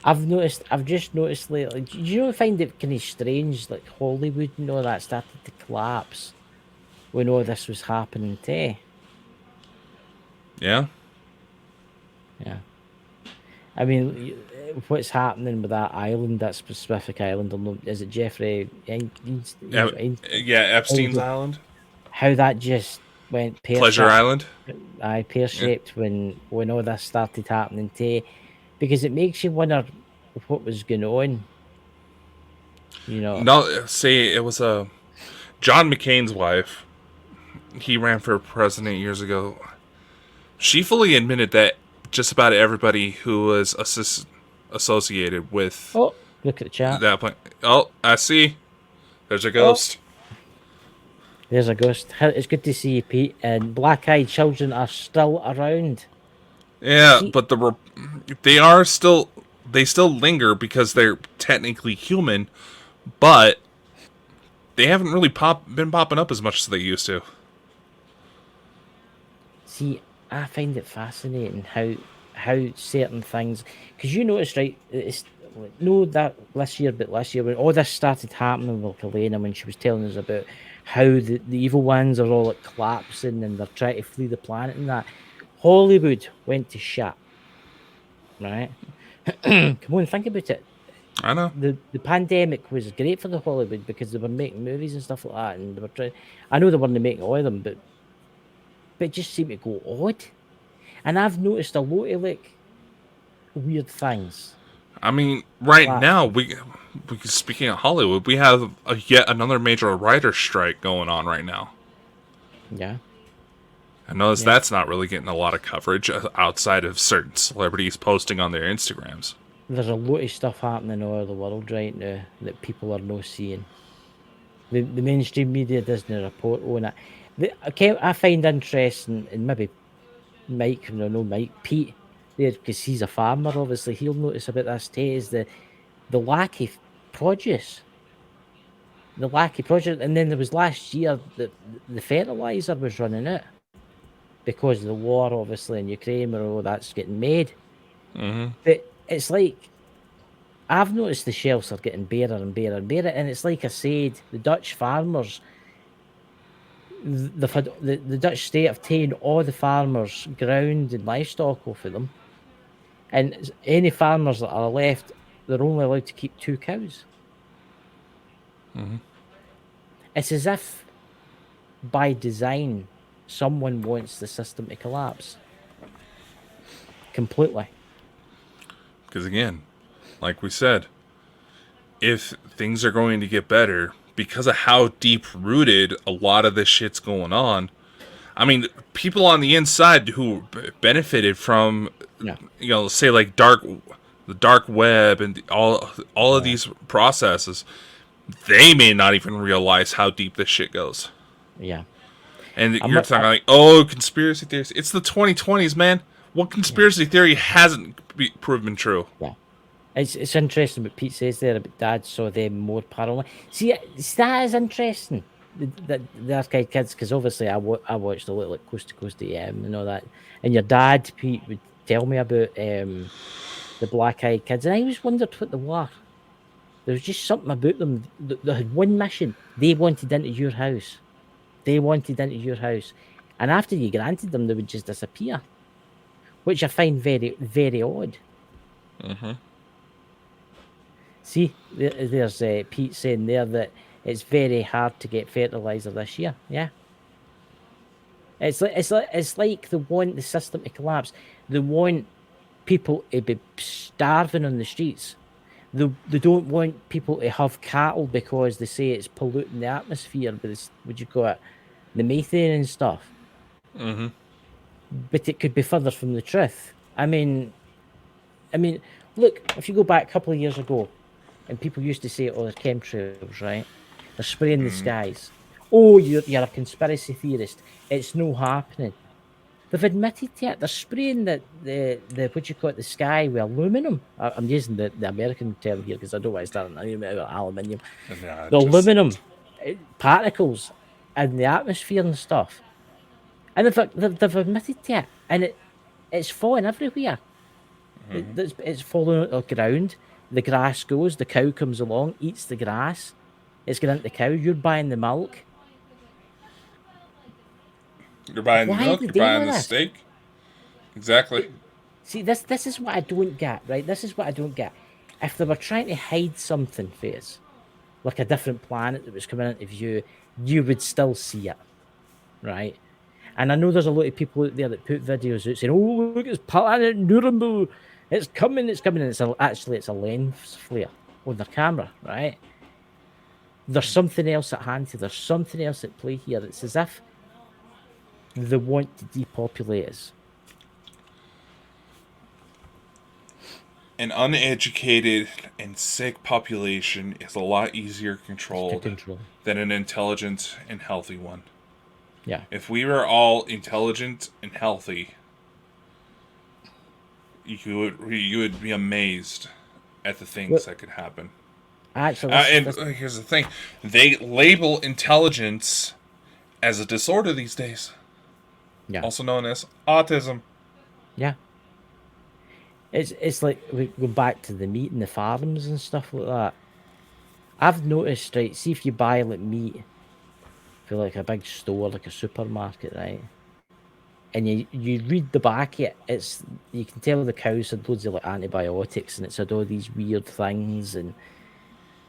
S3: I've just noticed lately. Do you find it kind of strange, like Hollywood and all that started to collapse when all this was happening too?
S2: Yeah.
S3: Yeah. I mean, what's happening with that island, that specific island? I don't know, is it Jeffrey Einstein?
S2: Yeah, Epstein's Island,
S3: How that just went
S2: Pleasure Island.
S3: pear-shaped when all this started happening too, because it makes you wonder what was going on.
S2: No, say it was John McCain's wife. He ran for president years ago. She fully admitted that just about everybody who was associated with
S3: Oh, look at the chat.
S2: that plane. Oh, I see. There's a ghost.
S3: There's a ghost. It's good to see you, Pete. And black-eyed children are still around.
S2: Yeah, but they still linger because they're technically human, but they haven't really been popping up as much as they used to.
S3: See, I find it fascinating how certain things, because you notice, right? It's no that last year, but last year when all this started happening with Elena, when she was telling us about how the evil ones are all collapsing and they're trying to flee the planet and that, Hollywood went to shit. Right? Come on, think about it.
S2: I know.
S3: The pandemic was great for the Hollywood because they were making movies and stuff like that, and they were trying. I know they weren't making all of them, but it just seemed to go odd. And I've noticed a lot of weird things.
S2: I mean, right now we speaking of Hollywood, we have yet another major writer strike going on right now.
S3: Yeah.
S2: I notice that's not really getting a lot of coverage outside of certain celebrities posting on their Instagrams.
S3: There's a lot of stuff happening all over the world right now that people are not seeing. The mainstream media doesn't report on it. I find interesting, and maybe Mike, Pete, there, because he's a farmer, obviously, he'll notice about this too, is the lack of produce. The lack of produce. And then there was last year that the fertilizer was running out because of the war, obviously, in Ukraine, where all that's getting made.
S2: Mm-hmm.
S3: But it's like, I've noticed the shelves are getting barer and barer and barer, and it's like I said, the Dutch farmers, the Dutch state have taken all the farmers' ground and livestock off of them, and any farmers that are left, they're only allowed to keep 2 cows.
S2: Mm-hmm.
S3: It's as if, by design, someone wants the system to collapse completely.
S2: Because again, like we said, if things are going to get better because of how deep-rooted a lot of this shit's going on, I mean, people on the inside who benefited from, say like the dark web and all of these processes, they may not even realize how deep this shit goes.
S3: Yeah.
S2: And you're talking like, oh, conspiracy theories. It's the 2020s, man. What conspiracy theory hasn't proven true?
S3: Yeah. It's interesting what Pete says there about Dad saw them more parallel. See, that is interesting. The Arcade Kids, because obviously I watched a little like Coast to Coast AM and all that. And your dad, Pete, would tell me about the Black Eyed Kids, and I always wondered what they were. There was just something about them. They had one mission. They wanted into your house. And after you granted them, they would just disappear, which I find very, very odd.
S2: Mm-hmm.
S3: See, there's Pete saying there that it's very hard to get fertilizer this year. Yeah, it's like they want the system to collapse. They want people to be starving on the streets. They don't want people to have cattle because they say it's polluting the atmosphere. But would you call it the methane and stuff?
S2: Mm-hmm.
S3: But it could be further from the truth. I mean, look, if you go back a couple of years ago, and people used to say, "Oh, they're chemtrails, right? They're spraying the skies. Oh, you're a conspiracy theorist. It's no happening." They've admitted to it. They're spraying the what you call it, the sky with aluminum. I'm using the American term here because I don't want to start aluminium. The aluminum particles in the atmosphere and stuff. And they've admitted to it, and it's falling everywhere. Mm-hmm. It's falling on the ground. The grass goes. The cow comes along, eats the grass. It's going into the cow. You're buying the milk.
S2: You're buying the milk. You're buying the steak. Exactly.
S3: See, this is what I don't get, right? This is what I don't get. If they were trying to hide something for us, like a different planet that was coming into view, you would still see it, right? And I know there's a lot of people out there that put videos out saying, "Oh, look, it's planet Nuremberg. It's coming, it's coming." And it's a lens flare on their camera, right? There's something else at hand here. There's something else at play here. It's as if they want to depopulate us.
S2: An uneducated and sick population is a lot easier controlled than an intelligent and healthy one.
S3: Yeah.
S2: If we were all intelligent and healthy, you would be amazed at the things that could happen.
S3: Actually,
S2: here's the thing: they label intelligence as a disorder these days.
S3: Yeah.
S2: Also known as autism.
S3: Yeah. It's like we go back to the meat and the farms and stuff like that. I've noticed, right? See if you buy like meat for like a big store, like a supermarket, right? And you read the back of it, you can tell the cows had loads of like antibiotics and it's had all these weird things and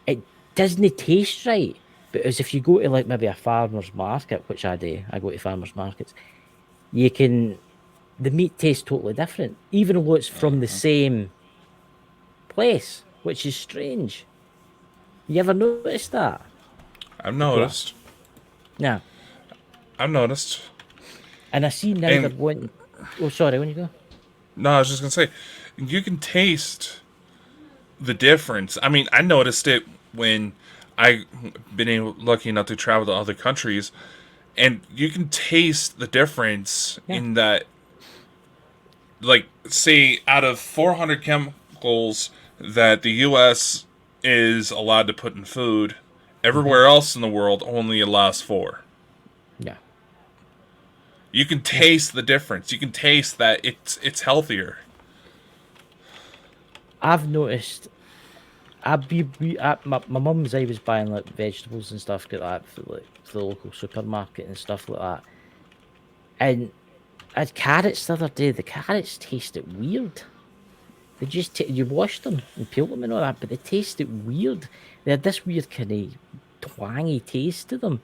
S3: it doesn't taste right. But as if you go to like maybe a farmer's market, which I do, I go to farmer's markets, the meat tastes totally different, even though it's from the same place, which is strange. You ever noticed that?
S2: I've noticed.
S3: Yeah.
S2: I've noticed.
S3: And I see now they're wanting... Oh, sorry, when you go?
S2: No, I was just going to say, you can taste the difference. I mean, I noticed it when I've been lucky enough to travel to other countries, and you can taste the difference in that, like, say, out of 400 chemicals that the U.S. is allowed to put in food, everywhere else in the world only allows 4.
S3: Yeah.
S2: You can taste the difference. You can taste that it's healthier.
S3: I've noticed. My mum's always buying like vegetables and stuff like that for the local supermarket and stuff like that. And I had carrots the other day. The carrots tasted weird. They just you wash them and peel them and all that, but they tasted weird. They had this weird kind of twangy taste to them.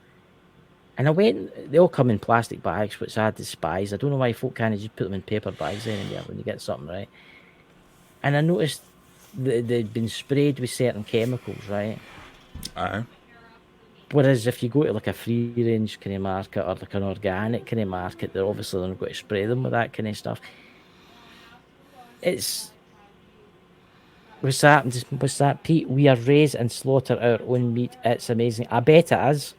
S3: And I went, they all come in plastic bags, which I despise. I don't know why folk can't just put them in paper bags anymore when you get something, right? And I noticed that they'd been sprayed with certain chemicals, right?
S2: Aye.
S3: Whereas if you go to like a free range kind of market or like an organic kind of market, they're obviously not going to spray them with that kind of stuff. What's that, Pete? We are raised and slaughter our own meat. It's amazing. I bet it is.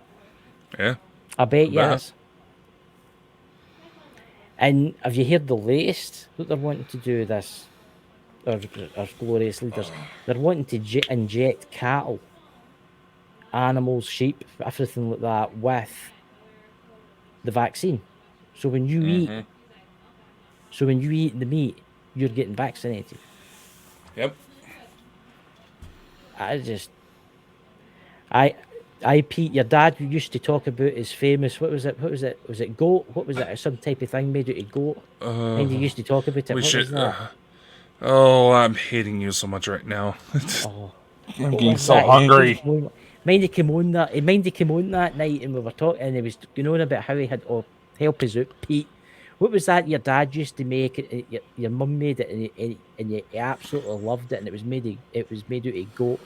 S2: Yeah.
S3: I bet yes. And have you heard the latest that they're wanting to do this? Our glorious leaders. They're wanting to inject cattle, animals, sheep, everything like that with the vaccine. So when you eat the meat, you're getting vaccinated.
S2: Yep.
S3: Pete, your dad used to talk about his famous, what was it? Was it goat? What was it? Some type of thing made out of goat? And he used to talk about it. Was that?
S2: I'm hating you so much right now. I'm getting so
S3: that?
S2: hungry.
S3: Mind he came on that night and we were talking and he was going on about how he had help us out, Pete. What was that your dad used to make? Your mum made it and you absolutely loved it and it was made out of goat.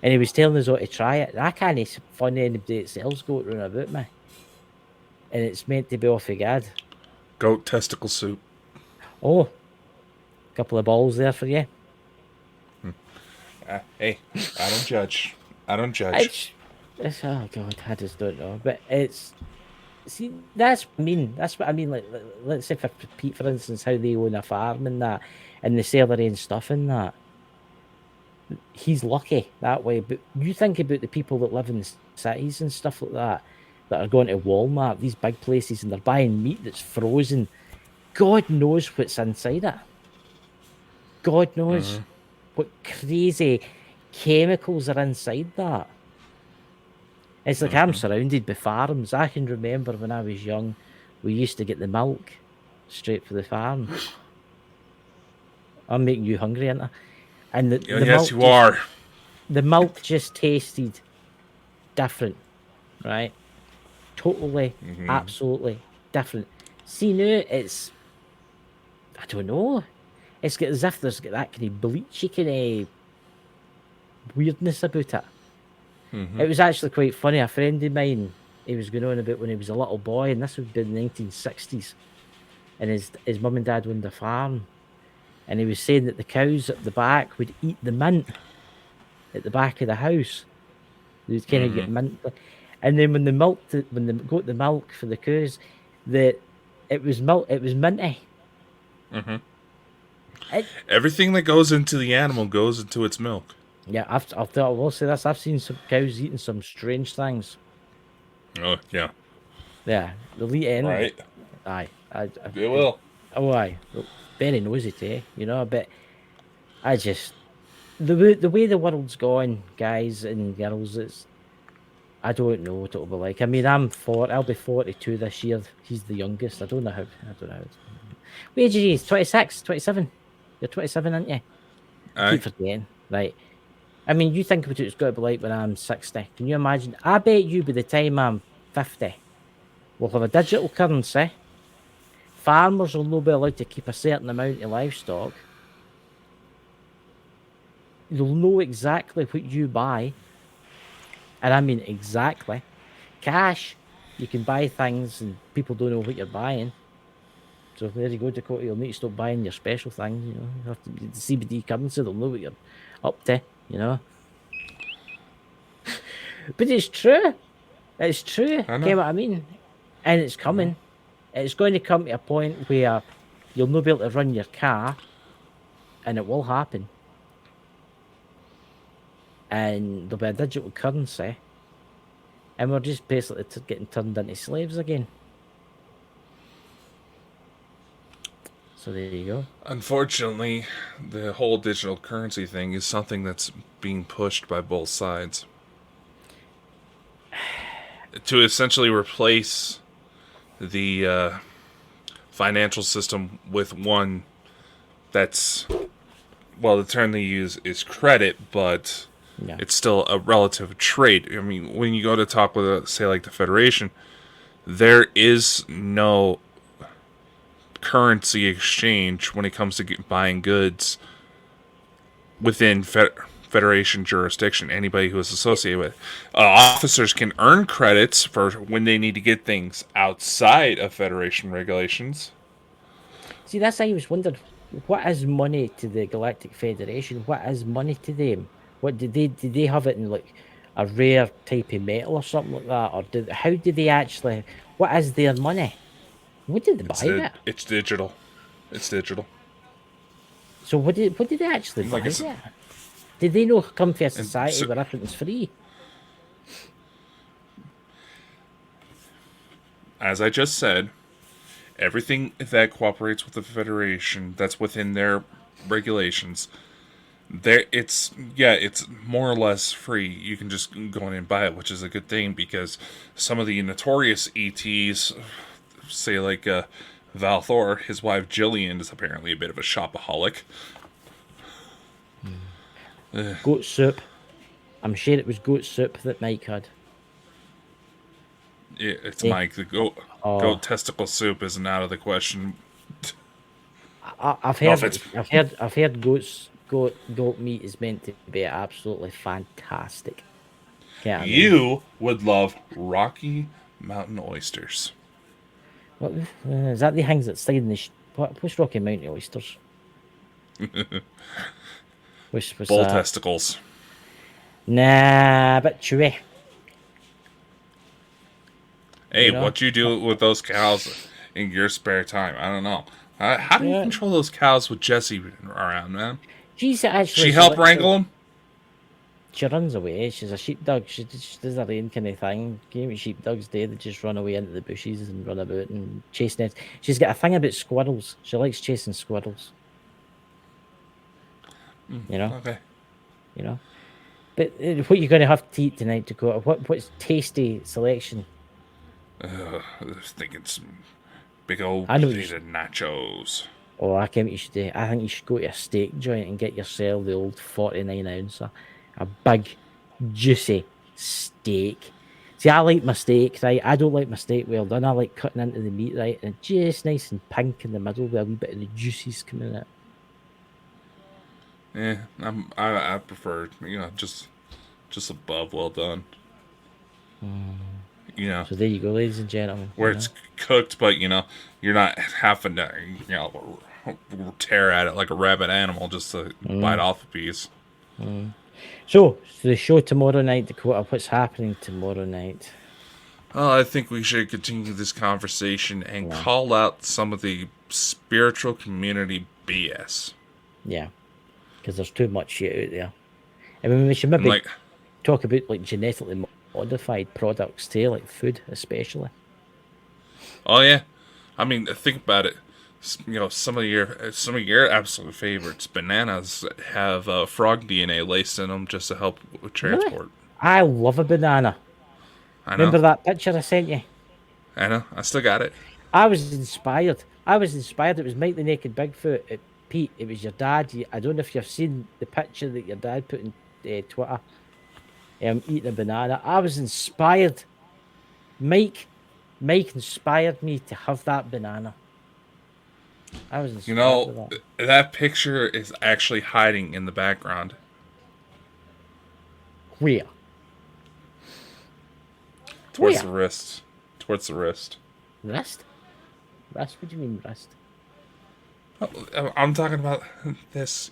S3: And he was telling us all to try it. I can't find anybody that sells goat round about me. And it's meant to be off of God.
S2: Goat testicle soup.
S3: Oh, a couple of balls there for you.
S2: Hey, I don't judge. Oh
S3: God, I just don't know. But that's what I mean. Like, let's say for Pete, for instance, how they own a farm and that, and they sell their own stuff and that. He's lucky that way, but you think about the people that live in cities and stuff like that are going to Walmart, these big places, and they're buying meat that's frozen. God knows what's inside it. God knows what crazy chemicals are inside that. It's like I'm surrounded by farms. I can remember when I was young, we used to get the milk straight from the farm. I'm making you hungry, aren't I? And the
S2: yes, you are.
S3: The milk just tasted different, right? Totally, absolutely different. See now, it's, I don't know. It's got as if there's got that kind of bleachy kind of weirdness about it. It was actually quite funny. A friend of mine, he was going on about when he was a little boy, and this would be the 1960s, and his mum and dad owned a farm, and he was saying that the cows at the back would eat the mint at the back of the house. They'd kind of get mint, and then when they got the milk for the cows, it was minty.
S2: Everything that goes into the animal goes into its milk.
S3: Yeah, I will say this. I've seen some cows eating some strange things.
S2: Oh, yeah.
S3: Yeah, they'll eat anything.
S2: Right.
S3: Aye.
S2: They will.
S3: Oh, aye. Very nosy too, you know, but I just... The way the world's gone, guys and girls, I don't know what it'll be like. I mean, I'll be 42 this year. He's the youngest. I don't know how. What age are you? 26, 27? You're 27, aren't you? I keep forgetting. Right. I mean, you think about it, it's got to be like when I'm 60. Can you imagine? I bet you by the time I'm 50, we'll have a digital currency. Farmers will not be allowed to keep a certain amount of livestock. You'll know exactly what you buy. And I mean exactly. Cash, you can buy things and people don't know what you're buying. So there you go, Dakota. You'll need to stop buying your special things, you know. You have to, the CBD currency, they'll know what you're up to, you know. But it's true. It's true. Okay, what I mean? And it's coming. It's going to come to a point where you'll not be able to run your car, and it will happen. And there'll be a digital currency, and we're just basically getting turned into slaves again. So there you go.
S2: Unfortunately, the whole digital currency thing is something that's being pushed by both sides to essentially replace the financial system with one that's, well, the term they use is credit, but it's still a relative trade. I mean, when you go to talk with, say, like the Federation, there is no currency exchange when it comes to buying goods within Federation jurisdiction. Anybody who is associated with officers can earn credits for when they need to get things outside of Federation regulations.
S3: See, that's I always wondered, what is money to the Galactic Federation? What is money to them? What did they have it in like a rare type of metal or something like that, or how do they actually? What is their money? What did they buy it?
S2: It's digital. It's digital.
S3: So what did they actually buy it? Did they know come from a society where everything's free?
S2: As I just said, everything that cooperates with the Federation, that's within their regulations, it's more or less free. You can just go in and buy it, which is a good thing, because some of the notorious ETs, say like Val Thor, his wife Jillian is apparently a bit of a shopaholic.
S3: Goat soup. I'm sure it was goat soup that Mike had.
S2: Yeah, it's Mike. The goat testicle soup isn't out of the question.
S3: I've heard goat meat is meant to be absolutely fantastic.
S2: You would love Rocky Mountain oysters.
S3: What is that? The things that stay in the what's Rocky Mountain oysters?
S2: Bull testicles.
S3: Nah, but chewy.
S2: Hey, what you do with those cows in your spare time? I don't know. How do you control those cows with Jessie around, man?
S3: She
S2: help wrangle them?
S3: She runs away. She's a sheepdog. She does her own kind of thing. Game of sheepdogs do. They just run away into the bushes and run about and chase nets. She's got a thing about squirrels. She likes chasing squirrels. You know?
S2: Okay.
S3: You know? But what you're going to have to eat tonight, Dakota? What's tasty selection?
S2: I was thinking some big old potato nachos.
S3: Oh, I think you should do. I think you should go to a steak joint and get yourself the old 49 ouncer, a big, juicy steak. See, I like my steak, right? I don't like my steak well done. I like cutting into the meat, right, and just nice and pink in the middle with a wee bit of the juices coming out.
S2: Yeah, I prefer just above well done.
S3: So there you go, ladies and gentlemen.
S2: Where it's cooked, but you're not having to tear at it like a rabid animal just to bite off a piece.
S3: So the show tomorrow night, Dakota. What's happening tomorrow night?
S2: Oh, I think we should continue this conversation and call out some of the spiritual community BS.
S3: Yeah, because there's too much shit out there. I mean, we should maybe talk about like genetically modified products too, like food especially.
S2: Oh yeah, I mean, think about it. Some of your absolute favorites, bananas, have frog DNA laced in them just to help with transport.
S3: Really? I love a banana.
S2: I know.
S3: Remember that picture I sent you?
S2: I know. I still got it.
S3: I was inspired. It was Mike the Naked Bigfoot. Pete, it was your dad. I don't know if you've seen the picture that your dad put in Twitter. Eating a banana. I was inspired. Mike inspired me to have that banana. I was inspired.
S2: That picture is actually hiding in the background.
S3: Where?
S2: Towards the wrist. Towards the wrist.
S3: Wrist? Wrist? What do you mean wrist?
S2: Oh, I'm talking about this.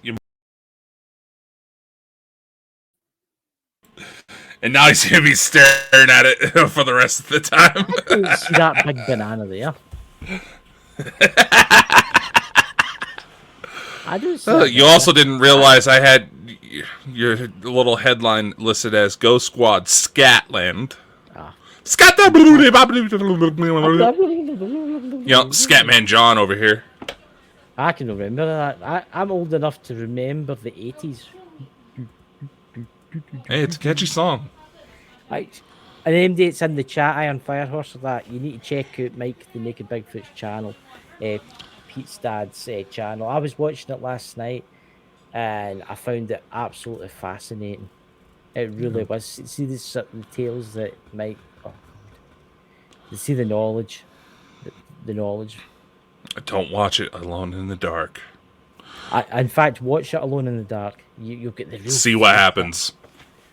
S2: And now he's gonna be staring at it for the rest of the time.
S3: See that big banana there? I do.
S2: You also didn't realize I had your little headline listed as Go Squad Scatland. Scatman John over here.
S3: I can remember that. I'm old enough to remember the 80s.
S2: Hey, it's a catchy song.
S3: Right. And MD's in the chat, Iron Firehorse, for that. You need to check out Mike the Naked Bigfoot's channel, Pete's dad's channel. I was watching it last night and I found it absolutely fascinating. It really was. See the tales that Mike. You see the knowledge. The knowledge.
S2: Don't watch it alone in the dark.
S3: In fact, watch it alone in the dark. You'll get the real.
S2: See what happens.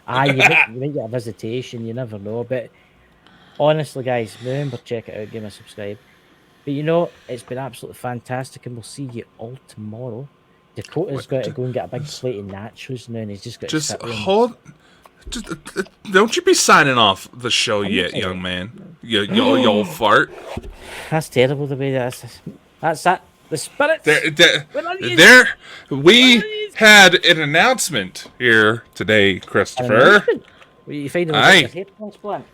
S3: You might get a visitation. You never know. But honestly, guys, remember, check it out. Give me a subscribe. But it's been absolutely fantastic, and we'll see you all tomorrow. Dakota's got to go and get a big plate of nachos now, and he's just got to sit
S2: hold. Don't you be signing off the show yet, young man. You old fart.
S3: That's terrible the way that's that. The spirits.
S2: We had an announcement here today, Christopher.
S3: You find a hair transplant?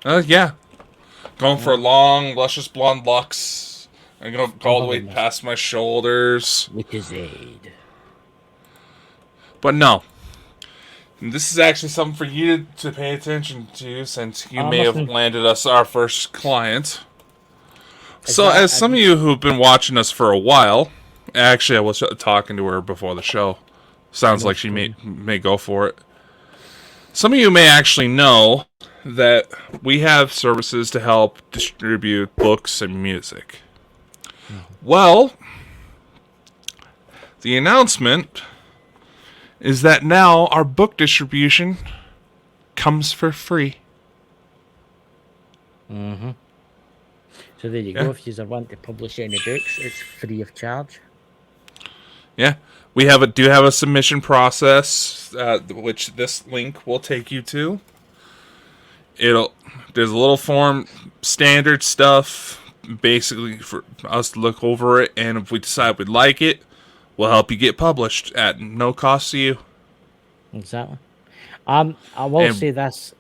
S2: Yeah. Going for long, luscious blonde locks. I'm going to go all the way past my shoulders.
S3: With his aid.
S2: But no. This is actually something for you to pay attention to, since you may have landed us our first client. So, as some of you who've been watching us for a while, actually I was talking to her before the show. Sounds like she may go for it. Some of you may actually know that we have services to help distribute books and music. Well, the announcement is that now our book distribution comes for free.
S3: Mm-hmm. So there you go. If you want to publish any books, it's free of charge. Yeah,
S2: we do have a submission process, which this link will take you to. There's a little form, standard stuff, basically for us to look over it, and if we decide we'd like it, we'll help you get published at no cost to you.
S3: Exactly. I will say this.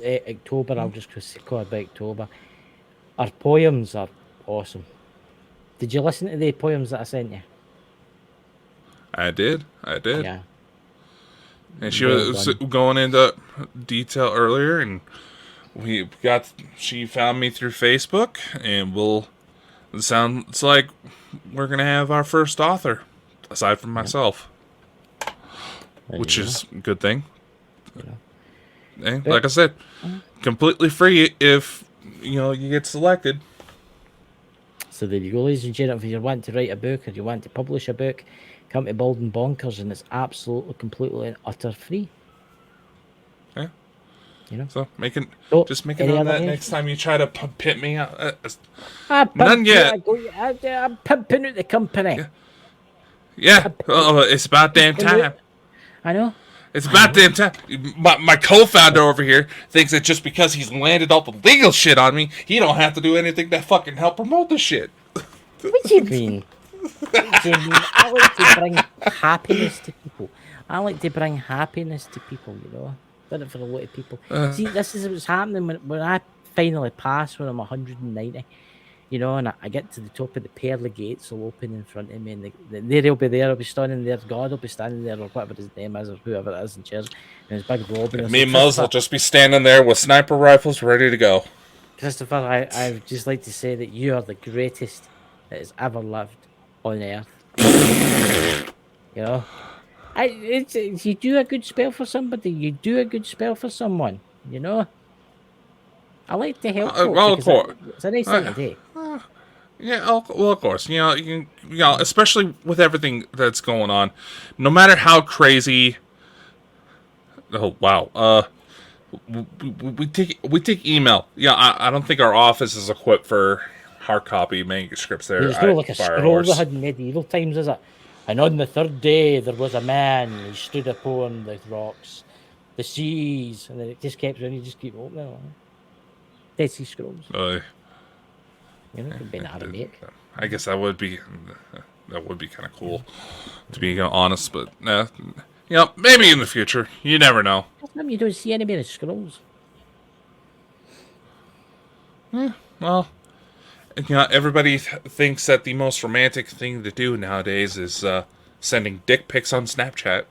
S3: October, I'll just call it October. Our poems are awesome. Did you listen to the poems that I sent you?
S2: I did.
S3: Yeah.
S2: And she was going into detail earlier, and she found me through Facebook, and It sounds like we're going to have our first author, aside from myself. Which is a good thing. Like I said, completely free if, you get selected.
S3: So there you go, ladies and gentlemen. If you want to write a book or you want to publish a book, come to Bald and Bonkers, and it's absolutely, completely and utter free.
S2: Yeah. So make it
S3: any
S2: on
S3: other
S2: that
S3: names?
S2: next time you try to pimp me out.
S3: None
S2: yet.
S3: I'm pimping out the company.
S2: Yeah. It's about damn time.
S3: I know.
S2: It's about damn time. My co-founder over here thinks that just because he's landed all the legal shit on me, he don't have to do anything to fucking help promote the shit.
S3: What do you mean? I like to bring happiness to people. Done it for a lot of people. See, this is what's happening when I finally pass when I'm 190. And I get to the top of the pearly gates will open in front of me, and they'll be there, I'll be standing there, God will be standing there, or whatever his name is, or whoever it is in chairs, and his big robe. And
S2: me and Muzz will just be standing there with sniper rifles ready to go.
S3: Christopher, I would just like to say that you are the greatest that has ever lived on earth. You do a good spell for somebody, you do a good spell for someone, I like to help folks
S2: well, of course.
S3: It's a nice thing to do.
S2: Yeah, well, of course. Especially with everything that's going on, no matter how crazy. Oh wow. We take email. Yeah, I don't think our office is equipped for hard copy manuscripts. There,
S3: there's no like a scroll they had in medieval times, is it? And on the third day there was a man. He stood upon the rocks, the seas, and then it just kept running. You just keep opening it. Dead Sea Scrolls. It'd be Aramaic.
S2: I guess that would be kind of cool, to be honest. But maybe in the future. You never know.
S3: How come you don't see any more scrolls?
S2: Well, everybody thinks that the most romantic thing to do nowadays is sending dick pics on Snapchat.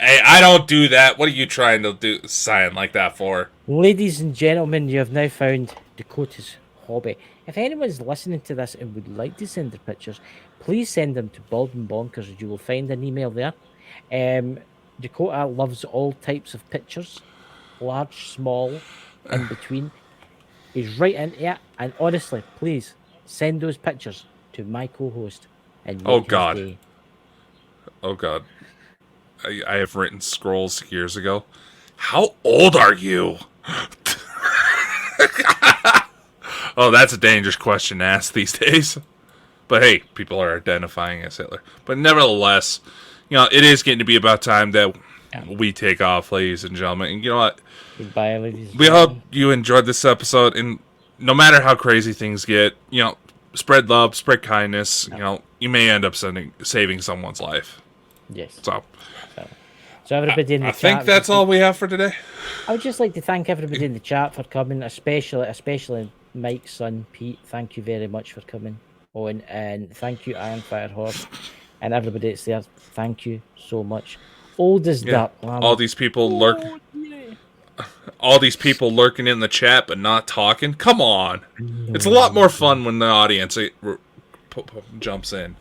S2: Hey, I don't do that. What are you trying to do sign like that for?
S3: Ladies and gentlemen, you have now found Dakota's hobby. If anyone's listening to this and would like to send their pictures, please send them to Bald and Bonkers. You will find an email there. Dakota loves all types of pictures, large, small, in between. He's right into it. And honestly, please send those pictures to my co-host. And
S2: oh God. Oh God. I have written scrolls years ago. How old are you? Oh, that's a dangerous question to ask these days. But hey, people are identifying as Hitler. But nevertheless, it is getting to be about time that we take off, ladies and gentlemen. And you know what?
S3: Goodbye, ladies.
S2: We hope you enjoyed this episode. And no matter how crazy things get, spread love, spread kindness. You may end up saving someone's life.
S3: Yes.
S2: So
S3: everybody in the
S2: I
S3: chat.
S2: I think that's all we have for today.
S3: I would just like to thank everybody in the chat for coming, especially Mike's son, Pete. Thank you very much for coming on. And thank you, Iron Fire Horse. And everybody that's there, thank you so much. Old as that.
S2: All these people all these people lurking in the chat but not talking. Come on. It's a lot more fun when the audience jumps in.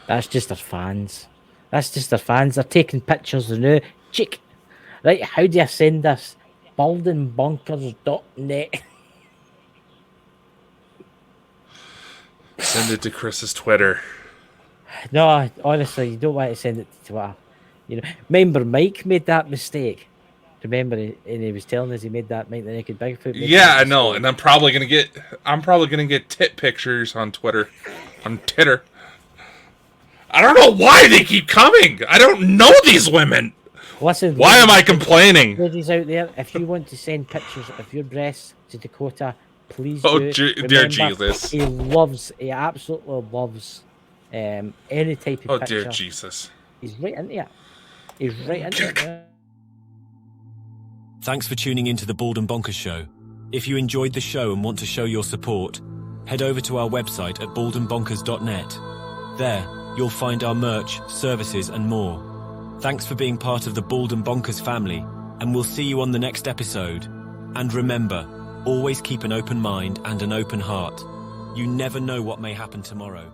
S3: That's just their fans. They're taking pictures of now. Chick. Right, how do I send this? baldenbonkers.net.
S2: Send it to Chris's Twitter.
S3: No, honestly, you don't want to send it to Twitter. Remember Mike made that mistake. Remember, and he was telling us he made that Mike the Naked Bigfoot.
S2: Yeah, I know, and I'm probably gonna get tit pictures on Twitter, I don't know why they keep coming. I don't know these women.
S3: Listen,
S2: why am I complaining?
S3: Ladies out there, if you want to send pictures of your breasts to Dakota, please
S2: do.
S3: Dear
S2: Jesus.
S3: He absolutely loves any type of picture.
S2: Oh, dear Jesus.
S3: He's right into it.
S1: Thanks for tuning into the Bald and Bonkers Show. If you enjoyed the show and want to show your support, head over to our website at baldenbonkers.net. There, you'll find our merch, services, and more. Thanks for being part of the Bald and Bonkers family, and we'll see you on the next episode. And remember, always keep an open mind and an open heart. You never know what may happen tomorrow.